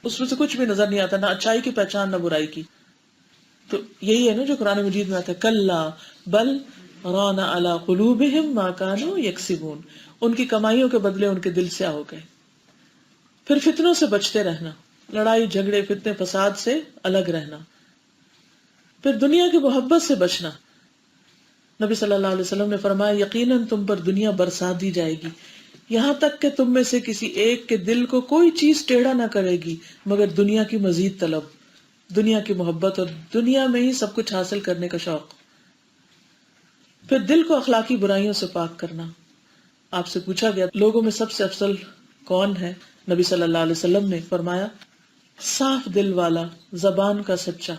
اس میں سے کچھ بھی نظر نہیں آتا، نہ اچھائی کی پہچان نہ برائی کی. تو یہی ہے نا جو قرآن مجید میں آتا ہے کلا بل ران علی قلوبہم ما کانوا یکسبون، ان کی کمائیوں کے بدلے ان کے دل سیاہ ہو گئے. پھر فتنوں سے بچتے رہنا، لڑائی جھگڑے فتنے فساد سے الگ رہنا. پھر دنیا کی محبت سے بچنا. نبی صلی اللہ علیہ وسلم نے فرمایا یقیناً تم پر دنیا برسا دی جائے گی، یہاں تک کہ تم میں سے کسی ایک کے دل کو کوئی چیز ٹیڑھا نہ کرے گی مگر دنیا کی مزید طلب، دنیا کی محبت اور دنیا میں ہی سب کچھ حاصل کرنے کا شوق. پھر دل کو اخلاقی برائیوں سے پاک کرنا. آپ سے پوچھا گیا لوگوں میں سب سے افضل کون ہے؟ نبی صلی اللہ علیہ وسلم نے فرمایا صاف دل والا، زبان کا سچا.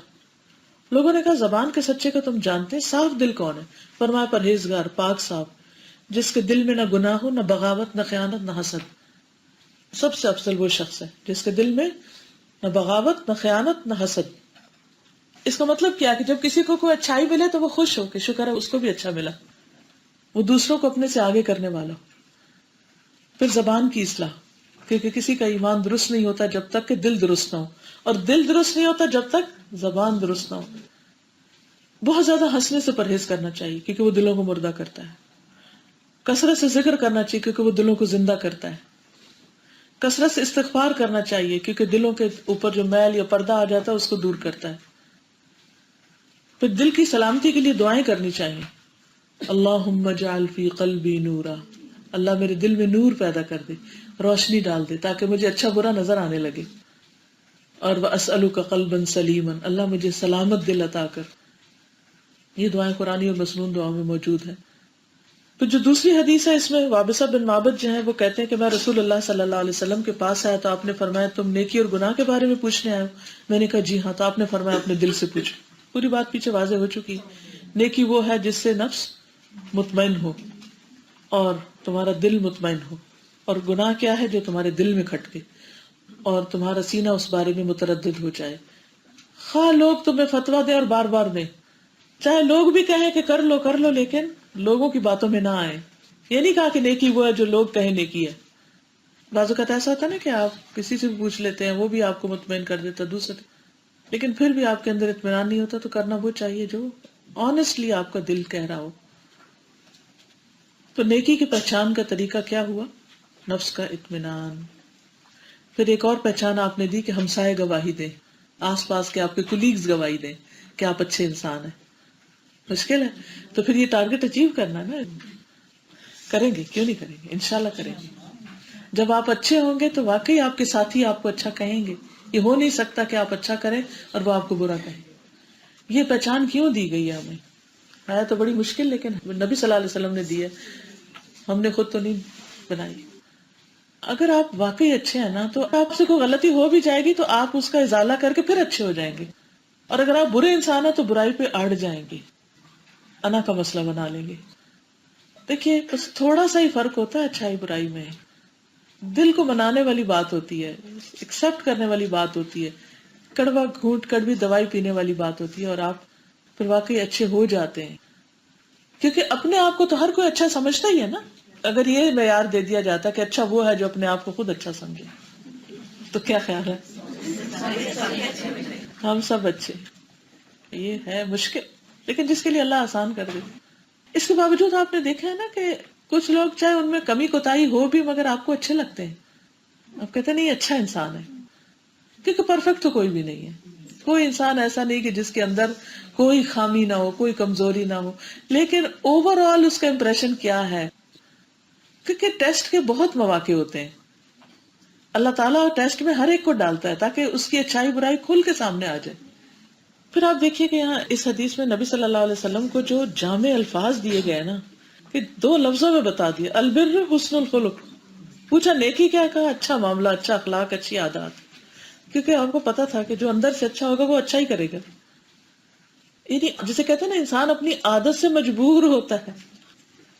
لوگوں نے کہا زبان کے سچے کا تم جانتے ہیں، صاف دل کون ہے؟ فرمایا پرہیزگار، پاک صاف، جس کے دل میں نہ گناہ ہو، نہ بغاوت، نہ خیانت، نہ حسد. سب سے افضل وہ شخص ہے جس کے دل میں نہ بغاوت، نہ خیانت، نہ حسد. اس کا مطلب کیا کہ جب کسی کو کوئی اچھائی ملے تو وہ خوش ہو کہ شکر ہے اس کو بھی اچھا ملا. وہ دوسروں کو اپنے سے آگے کرنے والا ہو. پھر زبان کی اصلاح، کیونکہ کسی کا ایمان درست نہیں ہوتا جب تک کہ دل درست نہ ہو، اور دل درست نہیں ہوتا جب تک زبان درست نہ ہو. بہت زیادہ ہنسنے سے پرہیز کرنا چاہیے کیونکہ وہ دلوں کو مردہ کرتا ہے. کثرت سے ذکر کرنا چاہیے کیونکہ وہ دلوں کو زندہ کرتا ہے. کثرت سے استغفار کرنا چاہیے کیونکہ دلوں کے اوپر جو میل یا پردہ آ جاتا ہے اس کو دور کرتا ہے. پھر دل کی سلامتی کے لیے دعائیں کرنی چاہیے. اللہم اجعل فی قلبی نورا، اللہ میرے دل میں نور پیدا کر دے، روشنی ڈال دے تاکہ مجھے اچھا برا نظر آنے لگے. اور واسألک قلبا سلیما، اللہ مجھے سلامت دل عطا کر. یہ دعائیں قرآنی اور مسنون دعاؤں میں موجود ہیں. تو جو دوسری حدیث ہے اس میں وابصہ بن معبد جو ہیں وہ کہتے ہیں کہ میں رسول اللہ صلی اللہ علیہ وسلم کے پاس آیا تو آپ نے فرمایا تم نیکی اور گناہ کے بارے میں پوچھنے آئے ہو؟ میں نے کہا جی ہاں. تو آپ نے فرمایا اپنے دل سے پوچھو. پوری بات پیچھے واضح ہو چکی. نیکی وہ ہے جس سے نفس مطمئن ہو اور تمہارا دل مطمئن ہو، اور گناہ کیا ہے جو تمہارے دل میں کھٹکے اور تمہارا سینہ اس بارے میں متردد ہو جائے. خواہ لوگ تمہیں فتویٰ دیں اور بار بار دیں، چاہے لوگ بھی کہیں کہ کر لو لیکن لوگوں کی باتوں میں نہ آئے. یہ نہیں کہا کہ نیکی وہ ہے جو لوگ کہیں نیکی ہے. بعض اوقات ایسا ہوتا ہے نا کہ آپ کسی سے بھی پوچھ لیتے ہیں، وہ بھی آپ کو مطمئن کر دیتا ہے دوسرے، لیکن پھر بھی آپ کے اندر اطمینان نہیں ہوتا. تو کرنا وہ چاہیے جو آنےسٹلی آپ کا دل کہہ رہا ہو. تو نیکی کی پہچان کا طریقہ کیا ہوا؟ نفس کا اطمینان. پھر ایک اور پہچان آپ نے دی کہ ہمسائے گواہی دیں، آس پاس کے آپ کے کولیگز گواہی دیں کہ آپ اچھے انسان ہیں. مشکل ہے تو پھر یہ ٹارگٹ اچیو کرنا نا. کریں گے، کیوں نہیں کریں گے، انشاءاللہ کریں گے. جب آپ اچھے ہوں گے تو واقعی آپ کے ساتھی آپ کو اچھا کہیں گے. یہ ہو نہیں سکتا کہ آپ اچھا کریں اور وہ آپ کو برا کہیں. یہ پہچان کیوں دی گئی ہے ہمیں؟ ہے تو بڑی مشکل لیکن نبی صلی اللہ علیہ وسلم نے دی ہے، ہم نے خود تو نہیں بنائی. اگر آپ واقعی اچھے ہیں نا تو آپ سے کوئی غلطی ہو بھی جائے گی تو آپ اس کا ازالہ کر کے پھر اچھے ہو جائیں گے. اور اگر آپ برے انسان ہیں تو برائی پہ اڑ جائیں گے، انا کا مسئلہ بنا لیں گے. دیکھیے بس تھوڑا سا ہی فرق ہوتا ہے اچھائی برائی میں. دل کو منانے والی بات ہوتی ہے، ایکسپٹ کرنے والی بات ہوتی ہے، کڑوا گھونٹ کڑوی دوائی پینے والی بات ہوتی ہے، اور آپ پھر واقعی اچھے ہو جاتے ہیں. کیونکہ اپنے آپ کو تو ہر کوئی اچھا سمجھتا ہی ہے نا. اگر یہ معیار دے دیا جاتا کہ اچھا وہ ہے جو اپنے آپ کو خود اچھا سمجھے، تو کیا خیال ہے؟ ہم سب اچھے. یہ ہے مشکل لیکن جس کے لیے اللہ آسان کر دے. اس کے باوجود آپ نے دیکھا ہے نا کہ کچھ لوگ چاہے ان میں کمی کوتاہی ہو بھی مگر آپ کو اچھے لگتے ہیں. آپ کہتے ہیں نہیں اچھا انسان ہے، کیونکہ پرفیکٹ تو کوئی بھی نہیں ہے. کوئی انسان ایسا نہیں کہ جس کے اندر کوئی خامی نہ ہو، کوئی کمزوری نہ ہو. لیکن اوور آل اس کا امپریشن کیا ہے؟ کیونکہ ٹیسٹ کے بہت مواقع ہوتے ہیں. اللہ تعالیٰ ٹیسٹ میں ہر ایک کو ڈالتا ہے تاکہ اس کی اچھائی برائی کھل کے سامنے آ جائے. پھر آپ دیکھیے کہ یہاں اس حدیث میں نبی صلی اللہ علیہ وسلم کو جو جامع الفاظ دیے گئے نا، کہ 2 لفظوں میں بتا دیا، البر حسن الخلق. پوچھا نیکی کیا؟ کہا اچھا معاملہ، اچھا اخلاق، اچھی عادات. کیونکہ آپ کو پتا تھا کہ جو اندر سے اچھا ہوگا وہ اچھا ہی کرے گا. یعنی جسے کہتے ہیں نا انسان اپنی عادت سے مجبور ہوتا ہے.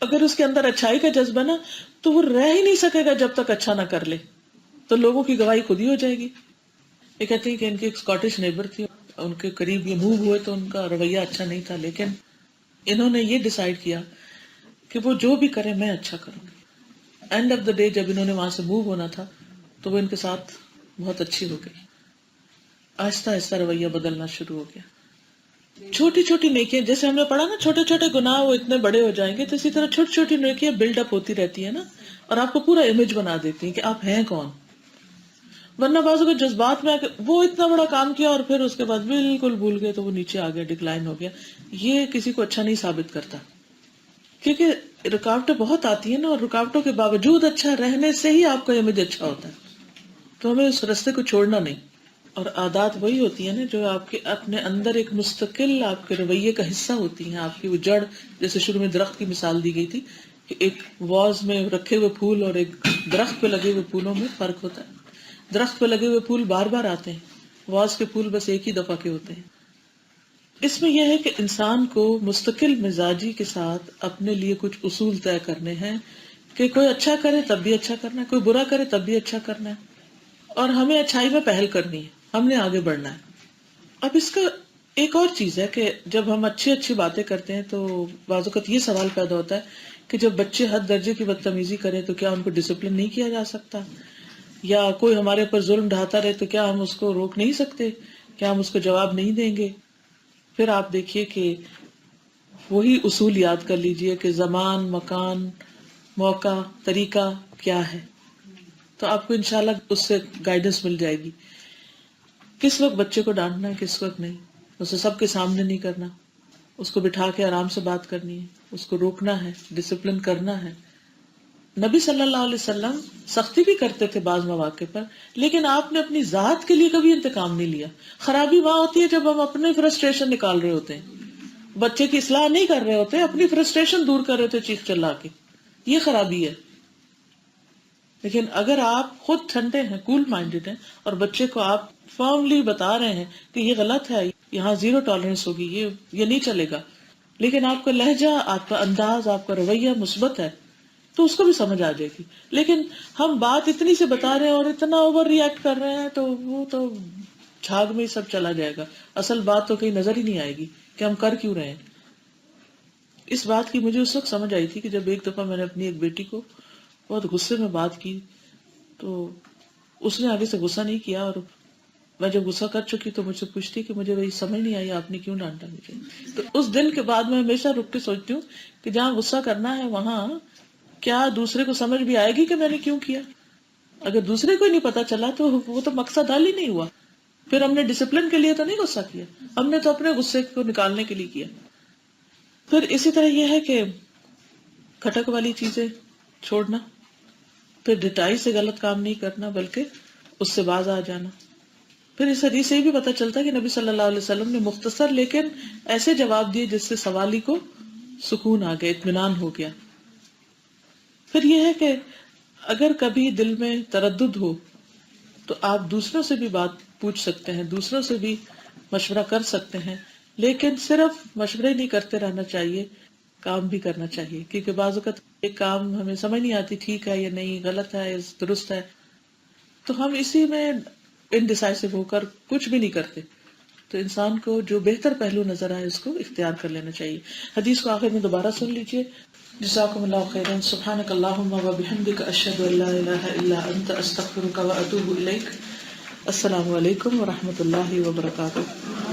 اگر اس کے اندر اچھائی کا جذبہ نا تو وہ رہ ہی نہیں سکے گا جب تک اچھا نہ کر لے. تو لوگوں کی گواہی خود ہی ہو جائے گی. یہ کہتے ہیں کہ ان کی ایک اسکاٹش نیبر تھی، ان کے قریب یہ موو ہوئے تو ان کا رویہ اچھا نہیں تھا، لیکن انہوں نے یہ ڈیسائیڈ کیا کہ وہ جو بھی کرے میں اچھا کروں گی. اینڈ آف دا ڈے جب انہوں نے وہاں سے موو ہونا تھا تو وہ ان کے ساتھ بہت اچھی ہو گئی. آہستہ آہستہ رویہ بدلنا شروع ہو گیا. چھوٹی چھوٹی نیکیاں، جیسے ہم نے پڑھا نا چھوٹے چھوٹے گناہ وہ اتنے بڑے ہو جائیں گے، تو اسی طرح چھوٹی چھوٹی نیکیاں بلڈ اپ ہوتی رہتی ہے نا، اور آپ کو پورا امیج بنا دیتی ہیں کہ آپ ہیں کون. ورنہ بعض کو جذبات میں آ کے وہ اتنا بڑا کام کیا اور پھر اس کے بعد بالکل بھول گئے تو وہ نیچے آ گیا، ڈکلائن ہو گیا. یہ کسی کو اچھا نہیں ثابت کرتا، کیونکہ رکاوٹیں بہت آتی ہیں نا، اور رکاوٹوں کے باوجود اچھا رہنے سے ہی آپ کا امیج اچھا ہوتا ہے. تو ہمیں اس راستے کو چھوڑنا نہیں. اور عادات وہی ہوتی ہیں نا جو آپ کے اپنے اندر ایک مستقل آپ کے رویے کا حصہ ہوتی ہیں. آپ کی وہ جڑ، جیسے شروع میں درخت کی مثال دی گئی تھی کہ ایک واز میں رکھے ہوئے پھول اور ایک درخت پہ لگے ہوئے پھولوں میں فرق ہوتا ہے. درخت پہ لگے ہوئے پھول بار بار آتے ہیں، واز کے پھول بس ایک ہی دفعہ کے ہوتے ہیں. اس میں یہ ہے کہ انسان کو مستقل مزاجی کے ساتھ اپنے لیے کچھ اصول طے کرنے ہیں کہ کوئی اچھا کرے تب بھی اچھا کرنا ہے، کوئی برا کرے تب بھی اچھا کرنا ہے، اور ہمیں اچھائی میں پہل کرنی ہے، ہم نے آگے بڑھنا ہے. اب اس کا ایک اور چیز ہے کہ جب ہم اچھی اچھی باتیں کرتے ہیں تو بعض اوقات یہ سوال پیدا ہوتا ہے کہ جب بچے حد درجے کی بدتمیزی کریں تو کیا ان کو ڈسپلن نہیں کیا جا سکتا؟ یا کوئی ہمارے پر ظلم ڈھاتا رہے تو کیا ہم اس کو روک نہیں سکتے؟ کیا ہم اس کو جواب نہیں دیں گے؟ پھر آپ دیکھیے کہ وہی اصول یاد کر لیجئے کہ زمان، مکان، موقع، طریقہ کیا ہے، تو آپ کو انشاءاللہ اس سے گائیڈنس مل جائے گی. کس وقت بچے کو ڈانٹنا ہے، کس وقت نہیں، اسے سب کے سامنے نہیں کرنا، اس کو بٹھا کے آرام سے بات کرنی ہے، اس کو روکنا ہے، ڈسپلن کرنا ہے. نبی صلی اللہ علیہ وسلم سختی بھی کرتے تھے بعض مواقع پر، لیکن آپ نے اپنی ذات کے لیے کبھی انتقام نہیں لیا. خرابی وہاں ہوتی ہے جب ہم اپنے فرسٹریشن نکال رہے ہوتے ہیں، بچے کی اصلاح نہیں کر رہے ہوتے، اپنی فرسٹریشن دور کر رہے ہوتے چیخ چلا کے، یہ خرابی ہے. لیکن اگر آپ خود ٹھنڈے ہیں، کول مائنڈیڈ ہیں، اور بچے کو آپ فرملی بتا رہے ہیں کہ یہ غلط ہے، یہاں زیرو ٹالرنس ہوگی، یہ نہیں چلے گا، لیکن آپ کا لہجہ، آپ کا انداز، آپ کا رویہ مثبت ہے، تو اس کو بھی سمجھ آ جائے گی. لیکن ہم بات اتنی سے بتا رہے ہیں اور اتنا اوور ری ایکٹ کر رہے ہیں تو وہ تو جھاگ میں ہی سب چلا جائے گا، اصل بات تو کہیں نظر ہی نہیں آئے گی کہ ہم کر کیوں رہے ہیں. اس بات کی مجھے اس وقت سمجھ آئی تھی کہ جب ایک دفعہ میں نے اپنی ایک بیٹی کو بہت غصے میں بات کی تو اس نے آگے سے غصہ نہیں کیا، اور میں جب غصہ کر چکی تو مجھ سے پوچھتی کہ مجھے وہی سمجھ نہیں آئی آپ نے کیوں ڈانٹا مجھے. تو اس دن کے بعد میں ہمیشہ رک کے سوچتی ہوں کہ جہاں غصہ کرنا ہے وہاں کیا دوسرے کو سمجھ بھی آئے گی کہ میں نے کیوں کیا. اگر دوسرے کو ہی نہیں پتا چلا تو وہ تو مقصد حل ہی نہیں ہوا. پھر ہم نے ڈسپلن کے لیے تو نہیں غصہ کیا، ہم نے تو اپنے غصے کو نکالنے کے لیے کیا. پھر اسی طرح یہ ہے کہ کھٹک والی چیزیں چھوڑنا، پھر ڈٹائی سے غلط کام نہیں کرنا بلکہ اس سے باز آ جانا. پھر اس حدیث سے یہ بھی پتہ چلتا ہے کہ نبی صلی اللہ علیہ وسلم نے مختصر لیکن ایسے جواب دیے جس سے سوالی کو سکون آ گیا، اطمینان ہو گیا. پھر یہ ہے کہ اگر کبھی دل میں تردد ہو تو آپ دوسروں سے بھی بات پوچھ سکتے ہیں، دوسروں سے بھی مشورہ کر سکتے ہیں، لیکن صرف مشورے نہیں کرتے رہنا چاہیے، کام بھی کرنا چاہیے. کیونکہ بعض اوقات ایک کام ہمیں سمجھ نہیں آتی ٹھیک ہے یا نہیں، غلط ہے درست ہے، تو ہم اسی میں انڈیسائسو ہو کر کچھ بھی نہیں کرتے. تو انسان کو جو بہتر پہلو نظر آئے اس کو اختیار کر لینا چاہیے. حدیث کو آخر میں دوبارہ سن لیجئے. جزاکم اللہ خیرا. سبحانک اللہم و بحمدک، اشہد ان لا الہ الا انت، استغفرک و اتوب الیک. السلام علیکم و رحمۃ اللہ وبرکاتہ.